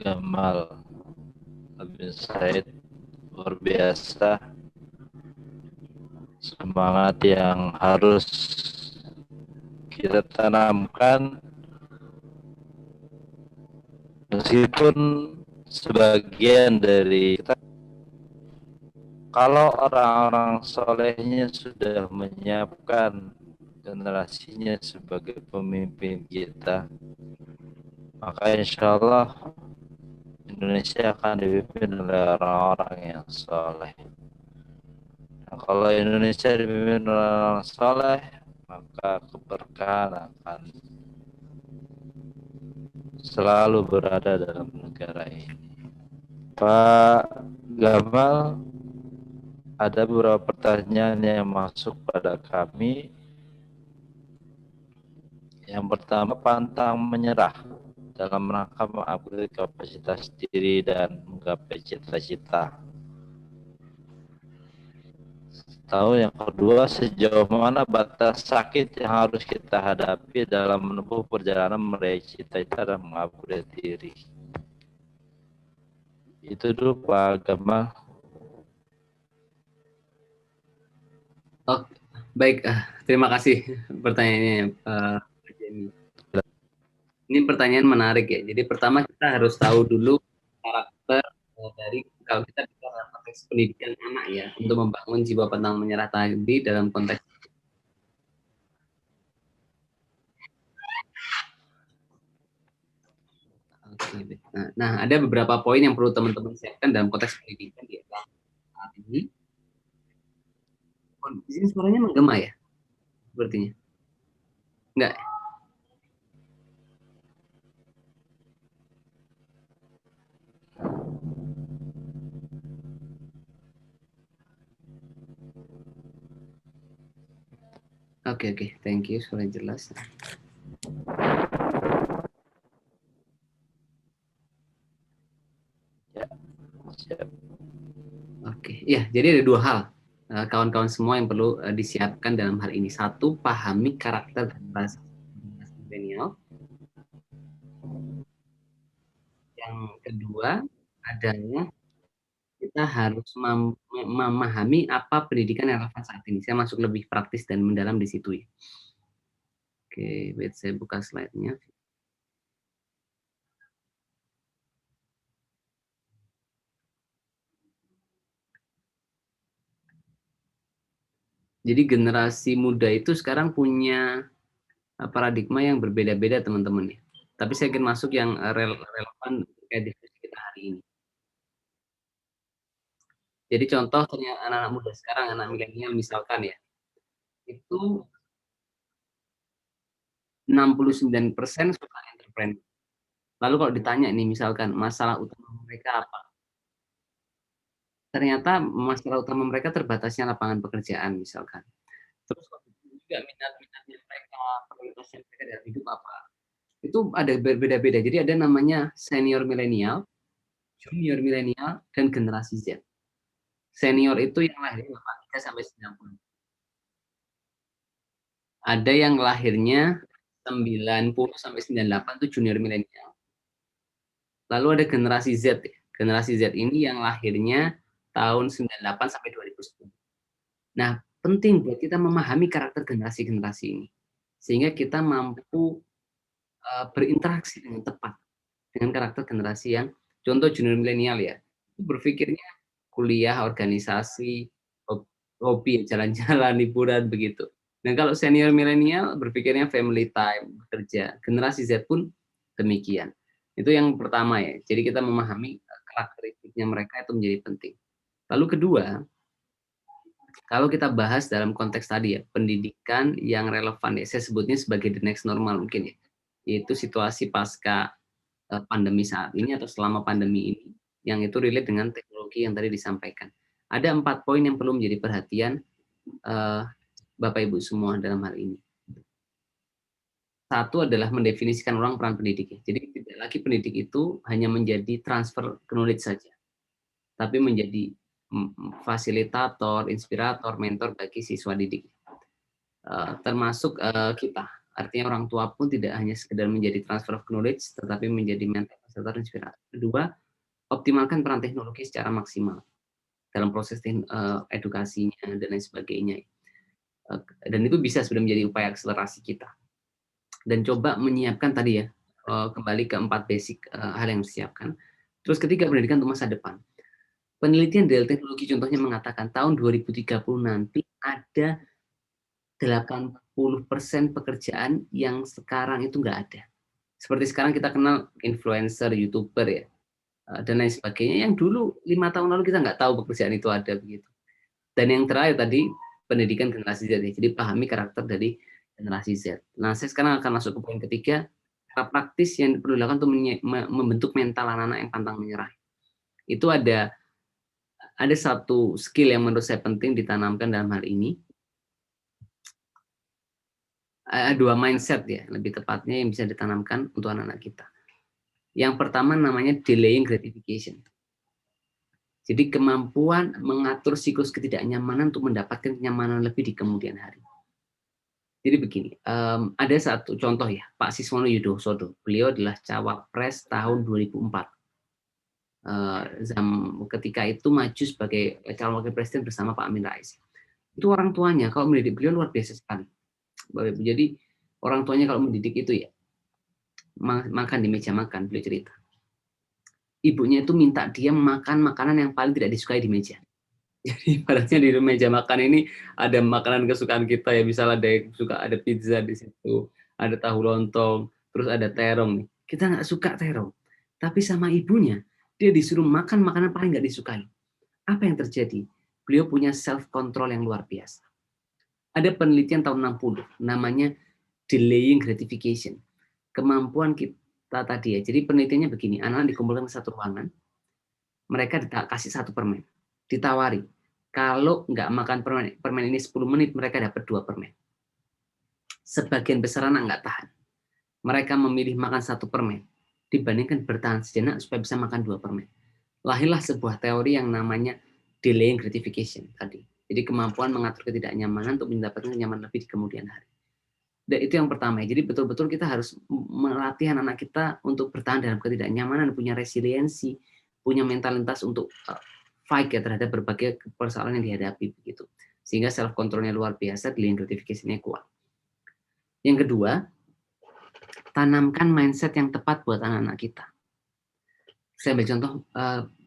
Gamal Albin Said, luar biasa semangat yang harus kita tanamkan, meskipun sebagian dari kita, kalau orang-orang solehnya sudah menyiapkan generasinya sebagai pemimpin kita, maka insya Allah Indonesia akan dipimpin oleh orang-orang yang soleh. Nah, kalau Indonesia dipimpin oleh orang soleh, maka keberkahan akan selalu berada dalam negara ini. Pak Gamal, ada beberapa pertanyaan yang masuk pada kami. Yang pertama, pantang menyerah dalam rangka mengupgrade kapasitas diri dan menggapai cita-cita. Tahu yang kedua, sejauh mana batas sakit yang harus kita hadapi dalam menempuh perjalanan meraih cita-cita dan mengupgrade diri. Itu dulu Pak Gamal. Oh, baik, terima kasih pertanyaannya. Ini pertanyaan menarik ya. Jadi pertama kita harus tahu dulu karakter dari, kalau kita bicara konteks pendidikan anak ya, untuk membangun jiwa pantang menyerah tadi dalam konteks. Nah, ada beberapa poin yang perlu teman-teman siapkan dalam konteks pendidikan di saat ini. Di sini suaranya menggema ya? Sepertinya. Enggak. Oke, thank you, suara jelas. Ya, siap. Oke, ya, jadi ada dua hal kawan-kawan semua yang perlu disiapkan dalam hal ini. Satu, pahami karakter generasi milenial. Yang kedua adalah kita harus memahami apa pendidikan yang relevan saat ini. Saya masuk lebih praktis dan mendalam di situ ya. Oke, wait, saya buka slide-nya. Jadi generasi muda itu sekarang punya paradigma yang berbeda-beda teman-teman ya. Tapi saya akan masuk yang relevan kayak diskusi kita hari ini. Jadi contoh ternyata anak-anak muda sekarang, anak milenial misalkan ya, itu 69% suka entrepreneur. Lalu kalau ditanya nih misalkan masalah utama mereka apa? Ternyata masalah utama mereka terbatasnya lapangan pekerjaan misalkan. Terus juga minat-minatnya mereka, prioritasnya mereka dalam hidup apa? Itu ada berbeda-beda. Jadi ada namanya senior milenial, junior milenial, dan generasi Z. Senior itu yang lahir 83 sampai 90. Ada yang lahirnya 90 sampai 98 itu junior milenial. Lalu ada generasi Z. Generasi Z ini yang lahirnya tahun 98 sampai 2010. Nah, penting buat kita memahami karakter generasi-generasi ini. Sehingga kita mampu berinteraksi dengan tepat dengan karakter generasi yang contoh junior milenial ya. Itu berpikirnya kuliah, organisasi, hobi, jalan-jalan, liburan begitu. Dan kalau senior milenial berpikirnya family time, bekerja. Generasi Z pun demikian. Itu yang pertama ya. Jadi kita memahami karakteristiknya mereka itu menjadi penting. Lalu kedua, kalau kita bahas dalam konteks tadi ya, pendidikan yang relevan ya, saya sebutnya sebagai the next normal mungkin ya. Yaitu situasi pasca pandemi saat ini atau selama pandemi ini, yang itu relate dengan teknologi yang tadi disampaikan. Ada 4 poin yang perlu menjadi perhatian Bapak Ibu semua dalam hal ini. Satu adalah mendefinisikan ulang peran pendidik. Jadi tidak lagi pendidik itu hanya menjadi transfer knowledge saja, tapi menjadi fasilitator, inspirator, mentor bagi siswa didik. Termasuk kita. Artinya orang tua pun tidak hanya sekedar menjadi transfer of knowledge, tetapi menjadi mentor, fasilitator, inspirator. Kedua, optimalkan peran teknologi secara maksimal dalam proses edukasinya dan lain sebagainya. Dan itu bisa sudah menjadi upaya akselerasi kita. Dan coba menyiapkan tadi ya, kembali ke 4 basic hal yang disiapkan. Terus ketiga, pendidikan untuk masa depan. Penelitian dari teknologi contohnya mengatakan tahun 2030 nanti ada 80% pekerjaan yang sekarang itu nggak ada. Seperti sekarang kita kenal influencer, YouTuber ya, dan lain sebagainya, yang dulu 5 tahun lalu kita nggak tahu pekerjaan itu ada begitu. Dan yang terakhir tadi, pendidikan generasi Z. Jadi pahami karakter dari generasi Z. Nah, saya sekarang akan masuk ke poin ketiga, cara praktis yang perlu dilakukan untuk membentuk mental anak-anak yang pantang menyerah. Itu ada satu skill yang menurut saya penting ditanamkan dalam hal ini. Dua mindset ya, lebih tepatnya yang bisa ditanamkan untuk anak-anak kita. Yang pertama namanya delaying gratification. Jadi kemampuan mengatur siklus ketidaknyamanan untuk mendapatkan kenyamanan lebih di kemudian hari. Jadi begini, ada satu contoh ya, Pak Siswono Yudhoyono. Beliau adalah cawapres tahun 2004. Ketika itu maju sebagai calon wakil presiden bersama Pak Amin Rais. Itu orang tuanya kalau mendidik beliau luar biasa sekali. Jadi orang tuanya kalau mendidik itu ya, makan di meja makan, beliau cerita. Ibunya itu minta dia makan makanan yang paling tidak disukai di meja. Jadi ibaratnya di meja makan ini ada makanan kesukaan kita ya, misalnya ada yang suka ada pizza di situ, ada tahu lontong, terus ada terong nih. Kita nggak suka terong, tapi sama ibunya dia disuruh makan makanan paling nggak disukai. Apa yang terjadi? Beliau punya self control yang luar biasa. Ada penelitian tahun 60 namanya delaying gratification. Kemampuan kita tadi ya. Jadi penelitiannya begini, anak-anak dikumpulkan ke satu ruangan, mereka kasih 1 permen, ditawari. Kalau nggak makan permen ini 10 menit, mereka dapat 2 permen. Sebagian besar anak nggak tahan. Mereka memilih makan 1 permen, dibandingkan bertahan sejenak supaya bisa makan 2 permen. Lahirlah sebuah teori yang namanya delaying gratification tadi. Jadi kemampuan mengatur ketidaknyamanan untuk mendapatkan kenyamanan lebih di kemudian hari. Dan itu yang pertama. Jadi betul-betul kita harus melatih anak-anak kita untuk bertahan dalam ketidaknyamanan, punya resiliensi, punya mentalitas untuk fight ya terhadap berbagai persoalan yang dihadapi begitu. Sehingga self controlnya luar biasa, delaying gratification-nya kuat. Yang kedua, tanamkan mindset yang tepat buat anak-anak kita. Saya ambil contoh,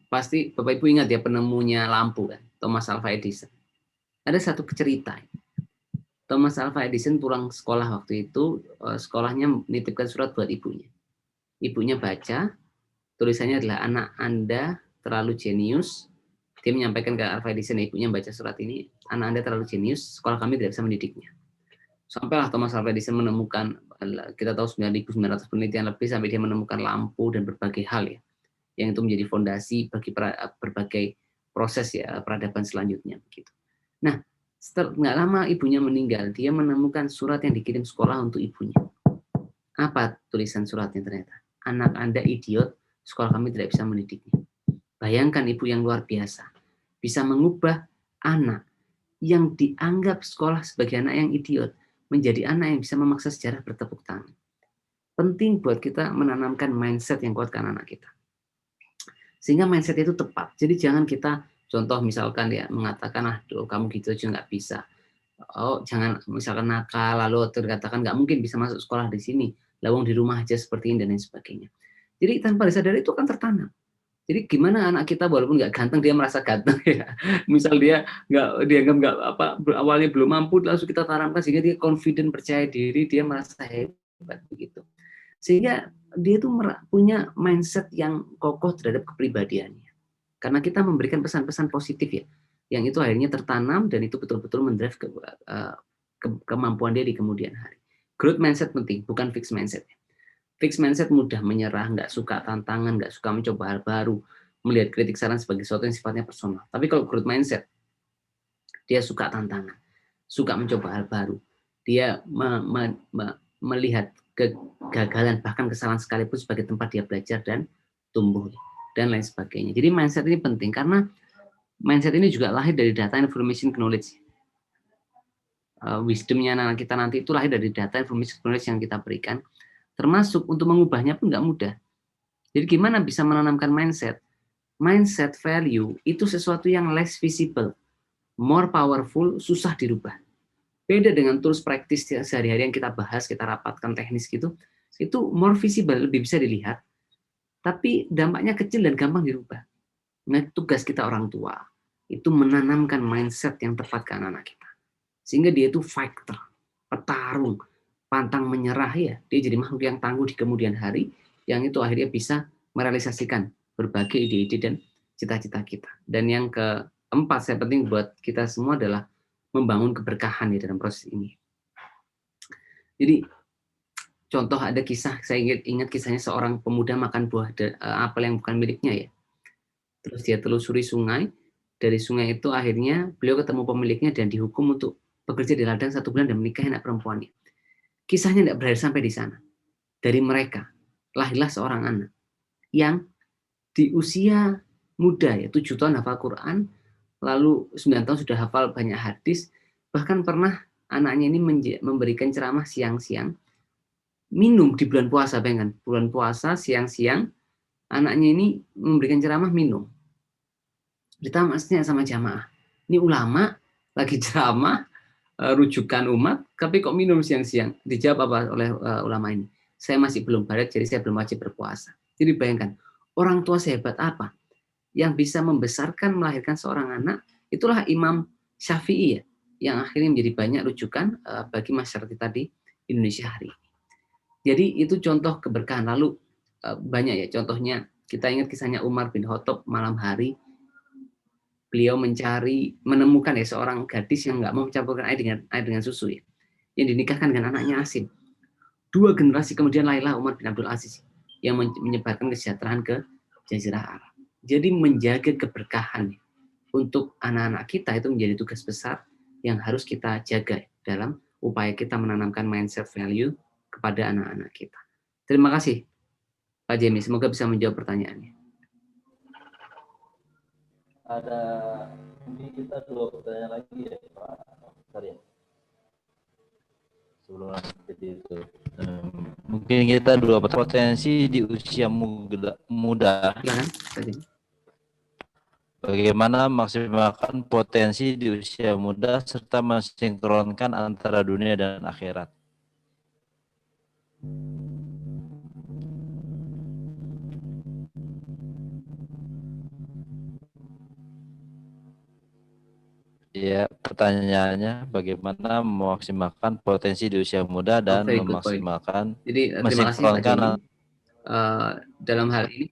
pasti Bapak Ibu ingat ya penemunya lampu kan, Thomas Alva Edison. Ada satu cerita. Thomas Alva Edison pulang sekolah waktu itu, sekolahnya menitipkan surat buat ibunya. Ibunya baca, tulisannya adalah, anak Anda terlalu jenius. Dia menyampaikan ke Alva Edison, ibunya baca surat ini, anak Anda terlalu jenius, sekolah kami tidak bisa mendidiknya. Sampailah Thomas Alva Edison menemukan, kita tahu 9.900 penelitian lebih sampai dia menemukan lampu dan berbagai hal ya, yang itu menjadi fondasi bagi berbagai proses ya peradaban selanjutnya begitu. Nah, nggak lama ibunya meninggal, dia menemukan surat yang dikirim sekolah untuk ibunya. Apa tulisan suratnya ternyata? Anak Anda idiot, sekolah kami tidak bisa mendidiknya. Bayangkan ibu yang luar biasa, bisa mengubah anak yang dianggap sekolah sebagai anak yang idiot, menjadi anak yang bisa memaksa sejarah bertepuk tangan. Penting buat kita menanamkan mindset yang kuat ke anak-anak kita. Sehingga mindset itu tepat. Jadi jangan kita, contoh misalkan ya, mengatakan, kamu gitu aja nggak bisa. Oh, jangan misalkan nakal, lalu terkatakan nggak mungkin bisa masuk sekolah di sini. Lawang di rumah aja seperti ini, dan lain sebagainya. Jadi tanpa disadari itu akan tertanam. Jadi gimana anak kita walaupun nggak ganteng, dia merasa ganteng ya. Misal dia dianggap nggak awalnya belum mampu, langsung kita tanamkan sehingga dia confident, percaya diri, dia merasa hebat begitu. Sehingga dia itu punya mindset yang kokoh terhadap kepribadiannya. Karena kita memberikan pesan-pesan positif ya, yang itu akhirnya tertanam dan itu betul-betul mendrive kemampuan dia di kemudian hari. Growth mindset penting, bukan fixed mindset. Fixed mindset mudah menyerah, nggak suka tantangan, nggak suka mencoba hal baru, melihat kritik saran sebagai sesuatu yang sifatnya personal. Tapi kalau growth mindset, dia suka tantangan, suka mencoba hal baru, dia melihat kegagalan, bahkan kesalahan sekalipun sebagai tempat dia belajar dan tumbuh, dan lain sebagainya. Jadi mindset ini penting, karena mindset ini juga lahir dari data information knowledge. Wisdomnya anak kita nanti itu lahir dari data information knowledge yang kita berikan, termasuk untuk mengubahnya pun nggak mudah. Jadi gimana bisa menanamkan mindset? Mindset value itu sesuatu yang less visible, more powerful, susah dirubah. Beda dengan tools praktis sehari-hari yang kita bahas, kita rapatkan teknis gitu, itu more visible, lebih bisa dilihat, tapi dampaknya kecil dan gampang dirubah. Nah, tugas kita orang tua itu menanamkan mindset yang tepat ke anak-anak kita. Sehingga dia itu fighter, petarung, pantang menyerah ya. Dia jadi makhluk yang tangguh di kemudian hari, yang itu akhirnya bisa merealisasikan berbagai ide-ide dan cita-cita kita. Dan yang keempat, saya penting buat kita semua adalah membangun keberkahan di dalam proses ini. Jadi contoh ada kisah, saya ingat kisahnya seorang pemuda makan buah apel yang bukan miliknya ya. Terus dia telusuri sungai, dari sungai itu akhirnya beliau ketemu pemiliknya dan dihukum untuk bekerja di ladang 1 bulan dan menikahi anak perempuannya. Kisahnya tidak berakhir sampai di sana. Dari mereka lahirlah seorang anak yang di usia muda ya, 7 tahun hafal Quran, lalu 9 tahun sudah hafal banyak hadis, bahkan pernah anaknya ini memberikan ceramah siang-siang, minum di bulan puasa, bayangkan, bulan puasa siang-siang, anaknya ini memberikan ceramah minum. Ditanya sama jamaah, ini ulama lagi ceramah, rujukan umat, tapi kok minum siang-siang? Dijawab apa oleh ulama ini? Saya masih belum balik, jadi saya belum wajib berpuasa. Jadi bayangkan, orang tua sehebat apa yang bisa membesarkan, melahirkan seorang anak, itulah Imam Syafi'i ya, yang akhirnya menjadi banyak rujukan bagi masyarakat kita di Indonesia hari ini. Jadi itu contoh keberkahan. Lalu banyak ya contohnya, kita ingat kisahnya Umar bin Khattab malam hari, beliau menemukan ya seorang gadis yang nggak mau mencampurkan air dengan susu ya, yang dinikahkan dengan anaknya Asim. 2 generasi kemudian lahirlah Umar bin Abdul Aziz yang menyebarkan kesejahteraan ke Jazirah Arab. Jadi menjaga keberkahan untuk anak-anak kita itu menjadi tugas besar yang harus kita jaga dalam upaya kita menanamkan mindset value kepada anak-anak kita. Terima kasih Pak Jemi, semoga bisa menjawab pertanyaannya. Ada mungkin kita 2 pertanyaan lagi ya Pak Dokter ya. Sebelum jadi itu, mungkin kita 2 potensi di usia muda. Silakan Pak Jemi. Bagaimana maksimalkan potensi di usia muda serta mensinkronkan antara dunia dan akhirat. Ya, pertanyaannya bagaimana memaksimalkan potensi di usia muda dan memaksimalkan jadi terima kasih Pak Jemi. Dalam hal ini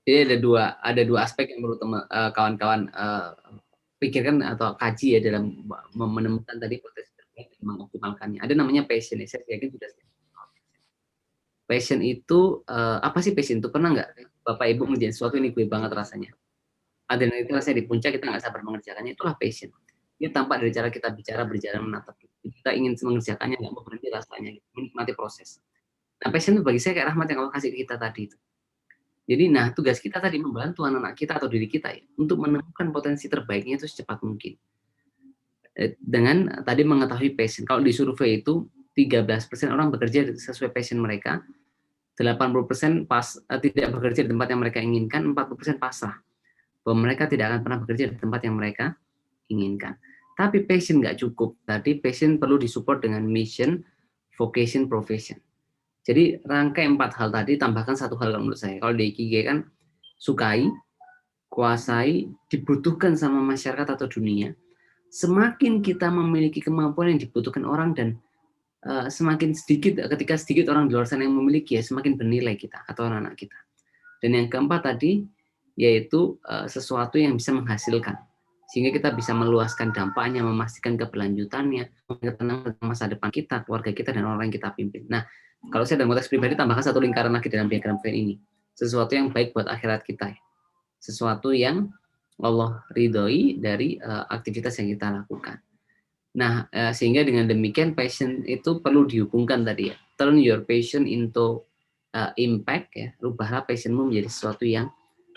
jadi ada dua aspek yang perlu kawan-kawan pikirkan atau kaji ya dalam menemukan tadi potensi terbaik dan mengoptimalkannya. Ada namanya passion, saya yakin sudah. Passion itu apa sih passion itu? Pernah nggak Bapak Ibu menjadi sesuatu ini gue banget rasanya? Adrenalin itu rasanya di puncak, kita nggak sabar mengerjakannya, itulah passion. Ini tampak dari cara kita bicara, berjalan, menatap. Kita ingin mengerjakannya, nggak mau berhenti rasanya, menikmati proses. Nah, passion itu bagi saya kayak rahmat yang Allah kasih ke kita tadi itu. Jadi, nah tugas kita tadi membantu anak-anak kita atau diri kita ya, untuk menemukan potensi terbaiknya itu secepat mungkin. Dengan tadi mengetahui passion. Kalau di survei itu 13% orang bekerja sesuai passion mereka, 80% tidak bekerja di tempat yang mereka inginkan, 40% pasrah. Bahwa mereka tidak akan pernah bekerja di tempat yang mereka inginkan. Tapi passion nggak cukup. Tadi passion perlu disupport dengan mission, vocation, profession. Jadi rangkai 4 hal tadi, tambahkan 1 hal menurut saya. Kalau di Ikigai kan sukai, kuasai, dibutuhkan sama masyarakat atau dunia. Semakin kita memiliki kemampuan yang dibutuhkan orang dan semakin sedikit, ketika sedikit orang di luar sana yang memiliki, ya semakin bernilai kita atau anak-anak kita. Dan yang keempat tadi, yaitu sesuatu yang bisa menghasilkan. Sehingga kita bisa meluaskan dampaknya, memastikan keberlanjutannya, mengenang masa depan kita, keluarga kita, dan orang yang kita pimpin. Nah, kalau saya dalam konteks pribadi, tambahkan 1 lingkaran lagi dalam diagram Venn ini. Sesuatu yang baik buat akhirat kita. Sesuatu yang Allah ridhoi dari aktivitas yang kita lakukan. Nah, sehingga dengan demikian passion itu perlu dihubungkan tadi ya. Turn your passion into impact ya. Rubahlah passionmu menjadi sesuatu yang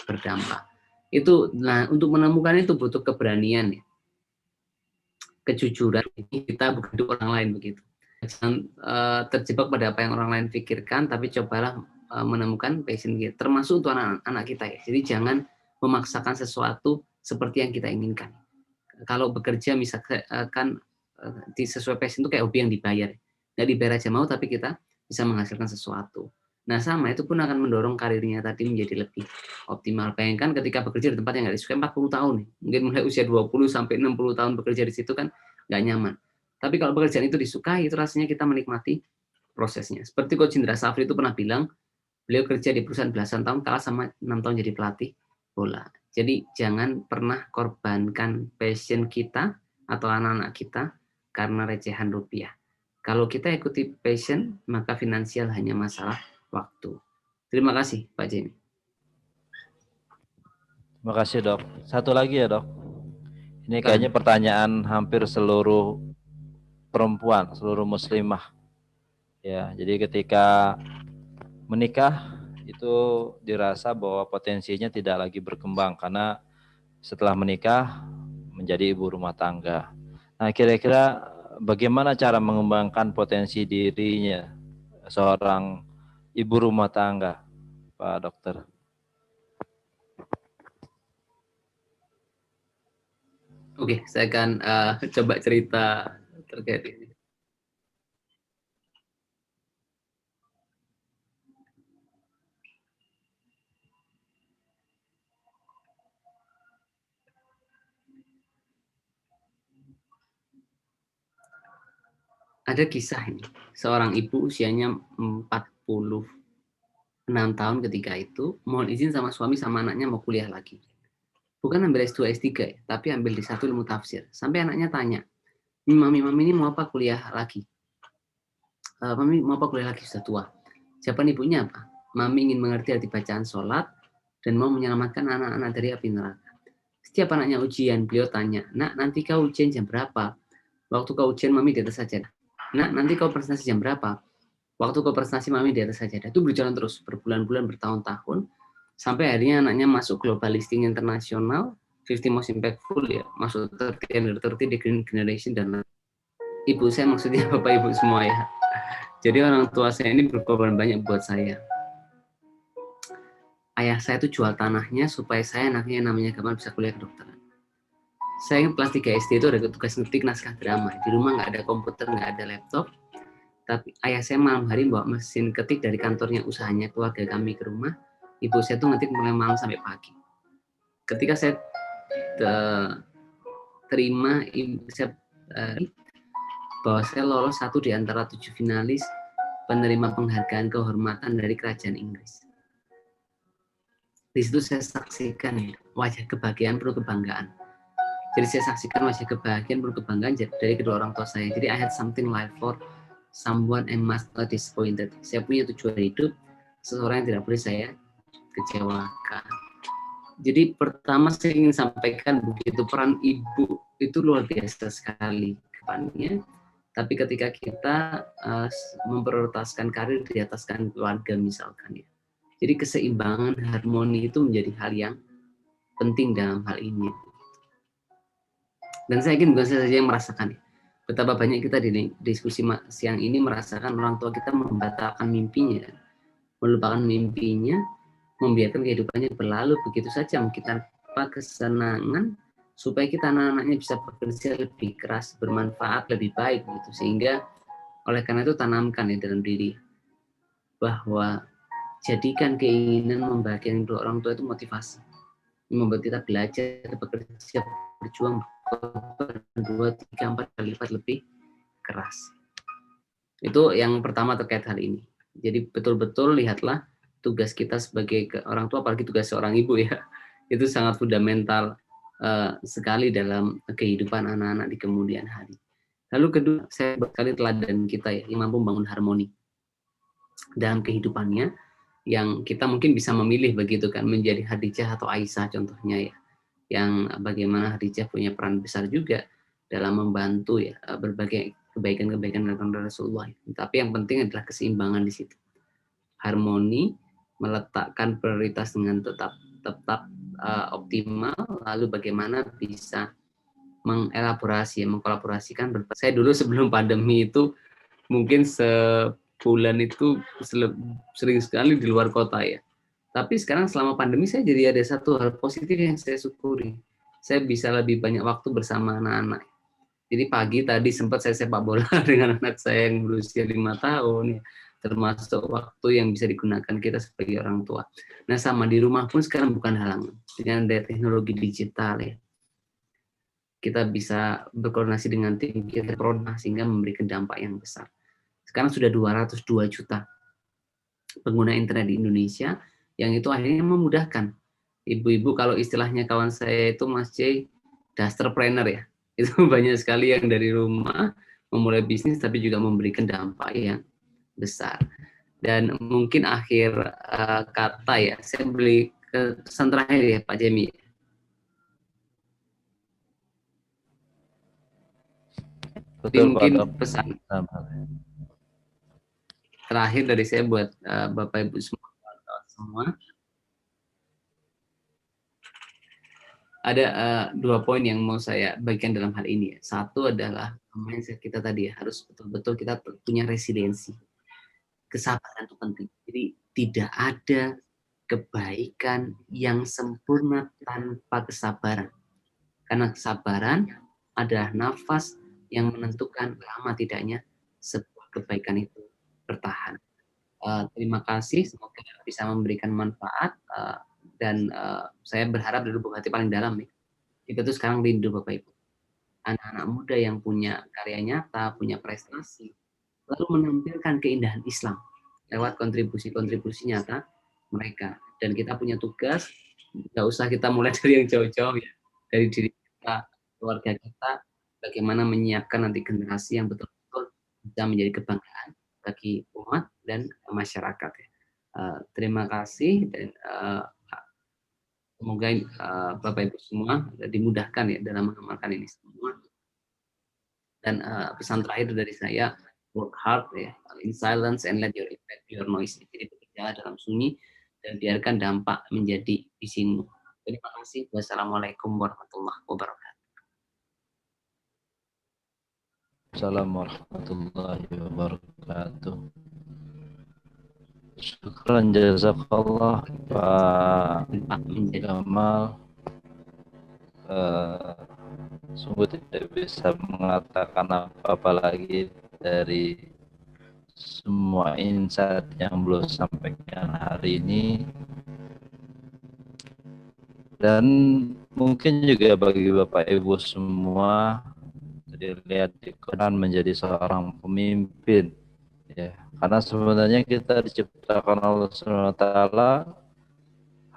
berdampak. Itu, nah untuk menemukan itu butuh keberanian ya. Kejujuran, kita bukan untuk orang lain begitu. Jangan terjebak pada apa yang orang lain pikirkan, tapi cobalah menemukan passion kita, termasuk untuk anak-anak kita ya. Jadi jangan memaksakan sesuatu seperti yang kita inginkan. Kalau bekerja misalkan sesuai passion itu kayak hobi yang dibayar. Nggak dibayar aja mau, tapi kita bisa menghasilkan sesuatu. Nah sama, itu pun akan mendorong karirnya tadi menjadi lebih optimal. Bayangkan ketika bekerja di tempat yang nggak disukai 40 tahun. Mungkin mulai usia 20 sampai 60 tahun bekerja di situ kan nggak nyaman. Tapi kalau pekerjaan itu disukai, itu rasanya kita menikmati prosesnya. Seperti Coach Indra Safri itu pernah bilang, beliau kerja di perusahaan belasan tahun, kalah sama 6 tahun jadi pelatih bola. Jadi jangan pernah korbankan passion kita atau anak-anak kita karena recehan rupiah. Kalau kita ikuti passion, maka finansial hanya masalah waktu. Terima kasih Pak Jemi. Terima kasih Dok. Satu lagi ya Dok. Ini kayaknya pertanyaan hampir seluruh perempuan, seluruh muslimah. Ya, jadi ketika menikah itu dirasa bahwa potensinya tidak lagi berkembang karena setelah menikah menjadi ibu rumah tangga. Nah, kira-kira bagaimana cara mengembangkan potensi dirinya seorang ibu rumah tangga, Pak Dokter? Oke, saya akan coba cerita terkait ini. Ada kisah ini, seorang ibu usianya 40 6 tahun ketika itu, mohon izin sama suami sama anaknya mau kuliah lagi. Bukan ambil S2, S3 ya, tapi ambil di satu ilmu tafsir. Sampai anaknya tanya, Mami ini mau apa kuliah lagi? Mami mau apa kuliah lagi, sudah tua. Jawaban ibunya apa? Mami ingin mengerti arti bacaan sholat dan mau menyelamatkan anak-anak dari api neraka. Setiap anaknya ujian, beliau tanya, nak nanti kau ujian jam berapa? Waktu kau ujian Mami di atas sajadah. Nak nanti kau presentasi jam berapa? Waktu kau presentasi Mami di atas sajadah. Itu berjalan terus berbulan-bulan, bertahun-tahun, sampai akhirnya anaknya masuk global listing internasional, 50 most impactful ya, masuk 30 under 30 di Green Generation dan ibu saya maksudnya bapak ibu semua ya. Jadi orang tua saya ini berkorban banyak buat saya. Ayah saya itu jual tanahnya supaya saya anaknya yang namanya Gamal bisa kuliah kedokteran. Saya kelas 3 SD itu ada tugas ngetik naskah drama. Di rumah nggak ada komputer, nggak ada laptop. Tapi ayah saya malam hari bawa mesin ketik dari kantornya usahanya keluarga kami ke rumah. Ibu saya tuh ngetik mulai malam sampai pagi. Ketika saya terima, bahwa saya lolos 1 di antara 7 finalis penerima penghargaan kehormatan dari kerajaan Inggris. Di situ saya saksikan ya, wajah kebahagiaan penuh kebanggaan. Jadi saya saksikan wajah kebahagiaan penuh kebanggaan dari kedua orang tua saya. Jadi I had something like for someone and must not disappointed. Saya punya tujuan hidup, seseorang yang tidak boleh saya kecewakan. Jadi pertama saya ingin sampaikan begitu peran ibu itu luar biasa sekali depannya. Tapi ketika kita memprioritaskan karir di atas keluarga misalkan ya. Jadi keseimbangan harmoni itu menjadi hal yang penting dalam hal ini. Dan saya yakin bukan saya saja yang merasakan. Betapa banyak kita di diskusi siang ini merasakan orang tua kita membatalkan mimpinya, melupakan mimpinya, membiarkan kehidupannya berlalu begitu saja, mungkin tanpa kesenangan, supaya kita anak-anaknya bisa bekerja lebih keras, bermanfaat, lebih baik gitu. Sehingga oleh karena itu tanamkan ya dalam diri bahwa jadikan keinginan membahagiakan kedua orang tua itu motivasi, membuat kita belajar, bekerja, berjuang 2, 3, 4 kali lipat lebih keras. Itu yang pertama terkait hal ini. Jadi betul-betul lihatlah tugas kita sebagai orang tua, apalagi tugas seorang ibu ya, itu sangat fundamental sekali dalam kehidupan anak-anak di kemudian hari. Lalu kedua, saya berkali teladan kita ya, yang mampu membangun harmoni dalam kehidupannya, yang kita mungkin bisa memilih begitu kan, menjadi Khadijah atau Aisyah contohnya ya, yang bagaimana Khadijah punya peran besar juga dalam membantu ya berbagai kebaikan-kebaikan dari Rasulullah. Tapi yang penting adalah keseimbangan di situ, harmoni, meletakkan prioritas dengan tetap optimal, lalu bagaimana bisa mengelaborasi, mengkolaborasikan. Saya dulu sebelum pandemi itu mungkin sebulan itu sering sekali di luar kota ya. Tapi sekarang selama pandemi saya jadi ada satu hal positif yang saya syukuri. Saya bisa lebih banyak waktu bersama anak-anak. Jadi pagi tadi sempat saya sepak bola dengan anak saya yang berusia 5 tahun ya. Termasuk waktu yang bisa digunakan kita sebagai orang tua. Nah sama di rumah pun sekarang bukan halangan. Dengan teknologi digital ya, kita bisa berkoordinasi dengan tim kita sehingga memberikan dampak yang besar. Sekarang sudah 202 juta pengguna internet di Indonesia, yang itu akhirnya memudahkan ibu-ibu, kalau istilahnya kawan saya itu Mas J, dusterpreneur ya, itu banyak sekali yang dari rumah memulai bisnis tapi juga memberikan dampak yang besar. Dan mungkin akhir kata ya, saya beri kesan terakhir ya Pak Jemi. Betul, mungkin Pak, pesan terakhir dari saya buat Bapak Ibu semua. Ada 2 poin yang mau saya bagikan dalam hal ini. Satu adalah mindset kita tadi ya, harus betul-betul kita punya resiliensi. Kesabaran itu penting. Jadi tidak ada kebaikan yang sempurna tanpa kesabaran. Karena kesabaran adalah nafas yang menentukan lama tidaknya sebuah kebaikan itu bertahan. Terima kasih, semoga bisa memberikan manfaat. Dan saya berharap dari lubuk hati paling dalam nih, kita tuh sekarang rindu Bapak Ibu, anak-anak muda yang punya karya nyata, punya prestasi, lalu menampilkan keindahan Islam lewat kontribusi-kontribusi nyata mereka. Dan kita punya tugas, nggak usah kita mulai dari yang jauh-jauh ya, dari diri kita, keluarga kita, bagaimana menyiapkan nanti generasi yang betul-betul bisa menjadi kebanggaan bagi umat dan masyarakat ya. Terima kasih dan semoga Bapak Ibu semua dimudahkan ya dalam mengamalkan ini semua. Dan pesan terakhir dari saya, work hard ya, in silence and let your impact be your noise. Jadi bekerja dalam sunyi dan biarkan dampak menjadi visimu. Terima kasih. Wassalamualaikum warahmatullahi wabarakatuh. Assalamualaikum warahmatullahi wabarakatuh. Syukran jazakallah Pak Gamal. Sungguh tidak bisa mengatakan apa-apa lagi dari semua insight yang belum sampaikan hari ini. Dan mungkin juga bagi Bapak Ibu semua, dilihat di Quran menjadi seorang pemimpin ya, karena sebenarnya kita diciptakan Allah SWT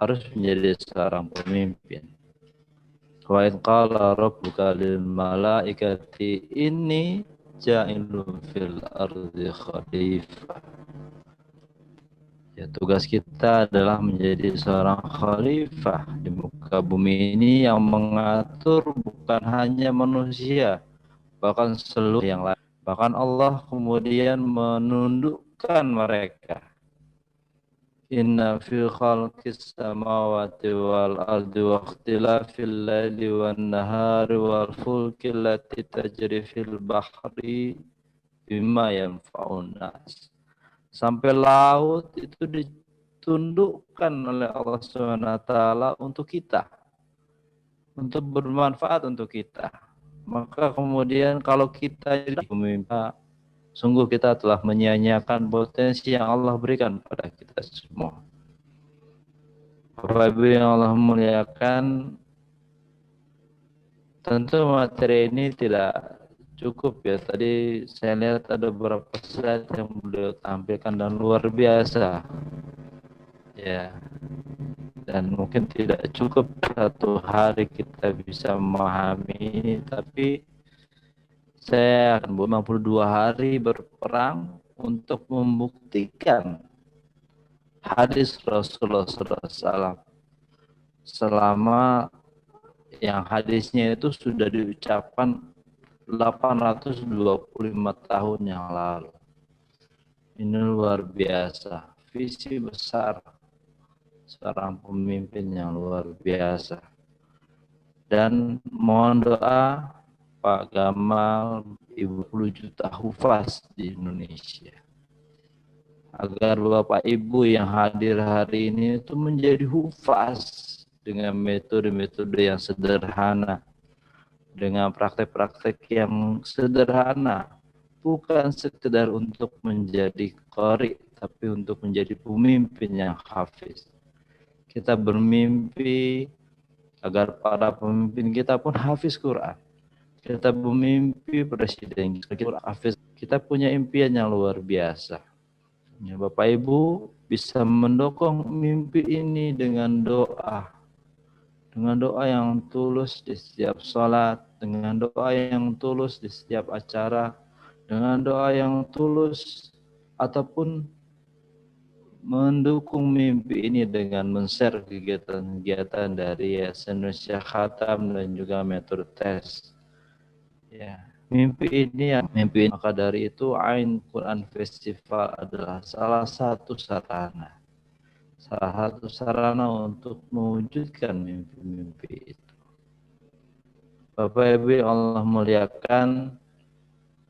harus menjadi seorang pemimpin. Wa in qala rabbuka lil malaikati inni ja'ilun fil ardi khalifah. Ya, tugas kita adalah menjadi seorang khalifah di muka bumi ini yang mengatur bukan hanya manusia, bahkan seluruh yang lain. Bahkan Allah kemudian menundukkan mereka. Inna fi khalqis samawati wal ardi wa ikhtilafil laili wan nahari wal fulki allati tajri fil bahri bima yanfa'un nas. Sampai laut itu ditundukkan oleh Allah SWT untuk kita, untuk bermanfaat untuk kita. Maka kemudian kalau kita jadi pemimpin, sungguh kita telah menyia-nyiakan potensi yang Allah berikan pada kita semua. Bapak Ibu yang Allah muliakan, tentu materi ini tidak cukup ya. Tadi saya lihat ada beberapa slide yang beliau tampilkan dan luar biasa. Ya. Dan mungkin tidak cukup satu hari kita bisa memahami ini, tapi saya akan 52 hari berperang untuk membuktikan hadis Rasulullah SAW selama yang hadisnya itu sudah diucapkan 825 tahun yang lalu. Ini luar biasa, visi besar seorang pemimpin yang luar biasa. Dan mohon doa Pak Gamal, Ibu 10 juta hufaz di Indonesia, agar Bapak Ibu yang hadir hari ini itu menjadi hufaz dengan metode-metode yang sederhana, dengan praktek-praktek yang sederhana, bukan sekedar untuk menjadi qari, tapi untuk menjadi pemimpin yang hafiz. Kita bermimpi agar para pemimpin kita pun hafiz Quran. Kita bermimpi presiden kita hafiz. Kita punya impian yang luar biasa. Ya, Bapak Ibu bisa mendukung mimpi ini dengan doa. Dengan doa yang tulus di setiap sholat, dengan doa yang tulus di setiap acara, dengan doa yang tulus ataupun mendukung mimpi ini dengan men-share kegiatan-kegiatan dari Yayasan Indonesia Khatam dan juga metode tes. Ya, mimpi ini maka dari itu Ain Quran Festival adalah salah satu sarana untuk mewujudkan mimpi-mimpi itu. Bapak Ibu Allah muliakan,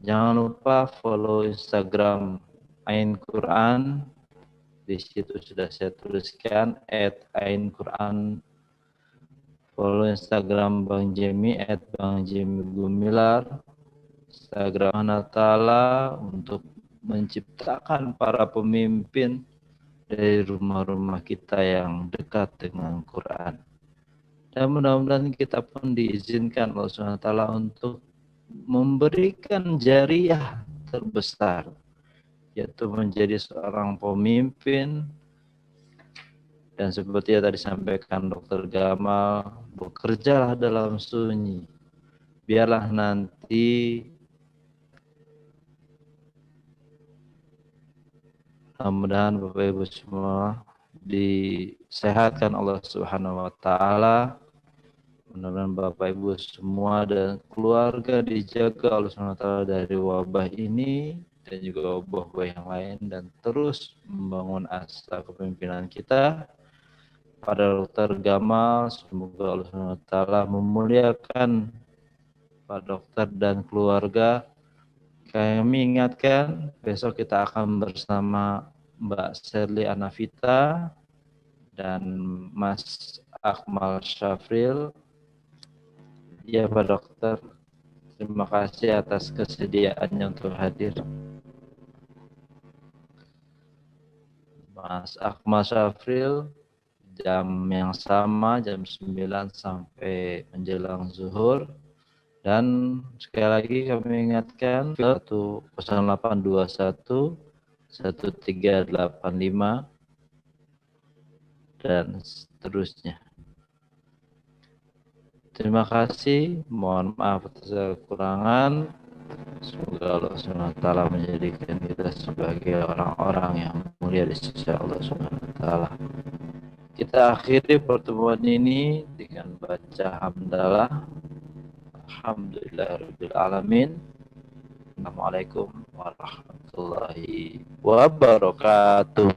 jangan lupa follow Instagram Ain Quran. Di situ sudah saya tuliskan @ainquran. Follow Instagram Bang Jemi @bangjemi_gumilar. Instagram Ta'ala untuk menciptakan para pemimpin dari rumah-rumah kita yang dekat dengan Quran. Dan mudah-mudahan kita pun diizinkan Allah SWT untuk memberikan jariah terbesar, yaitu menjadi seorang pemimpin Dan seperti yang tadi sampaikan Dr. Gamal, bekerjalah dalam sunyi. Biarlah nanti mudah-mudahan Bapak Ibu semua disehatkan Allah Subhanahu wa taala. Mudah-mudahan Bapak Ibu semua dan keluarga dijaga Allah Subhanahu wa taala dari wabah ini dan juga wabah yang lain, dan terus membangun asa kepemimpinan kita pada Dr. Gamal. Semoga Allah Subhanahu wa taala memuliakan Pak Dokter dan keluarga. Kami ingatkan besok kita akan bersama Mbak Sherly Anavita dan Mas Akmal Syafril. Ya Pak Dokter, terima kasih atas kesediaannya untuk hadir. Mas Akmal Syafril, jam yang sama, jam 9 sampai menjelang zuhur. Dan sekali lagi kami ingatkan 0821 1385 dan seterusnya. Terima kasih, mohon maaf atas kekurangan. Semoga Allah SWT menjadikan kita sebagai orang-orang yang mulia di sisi Allah SWT. Kita akhiri pertemuan ini dengan baca hamdalah. Alhamdulillahirabbil alamin. Assalamualaikum warahmatullahi wabarakatuh.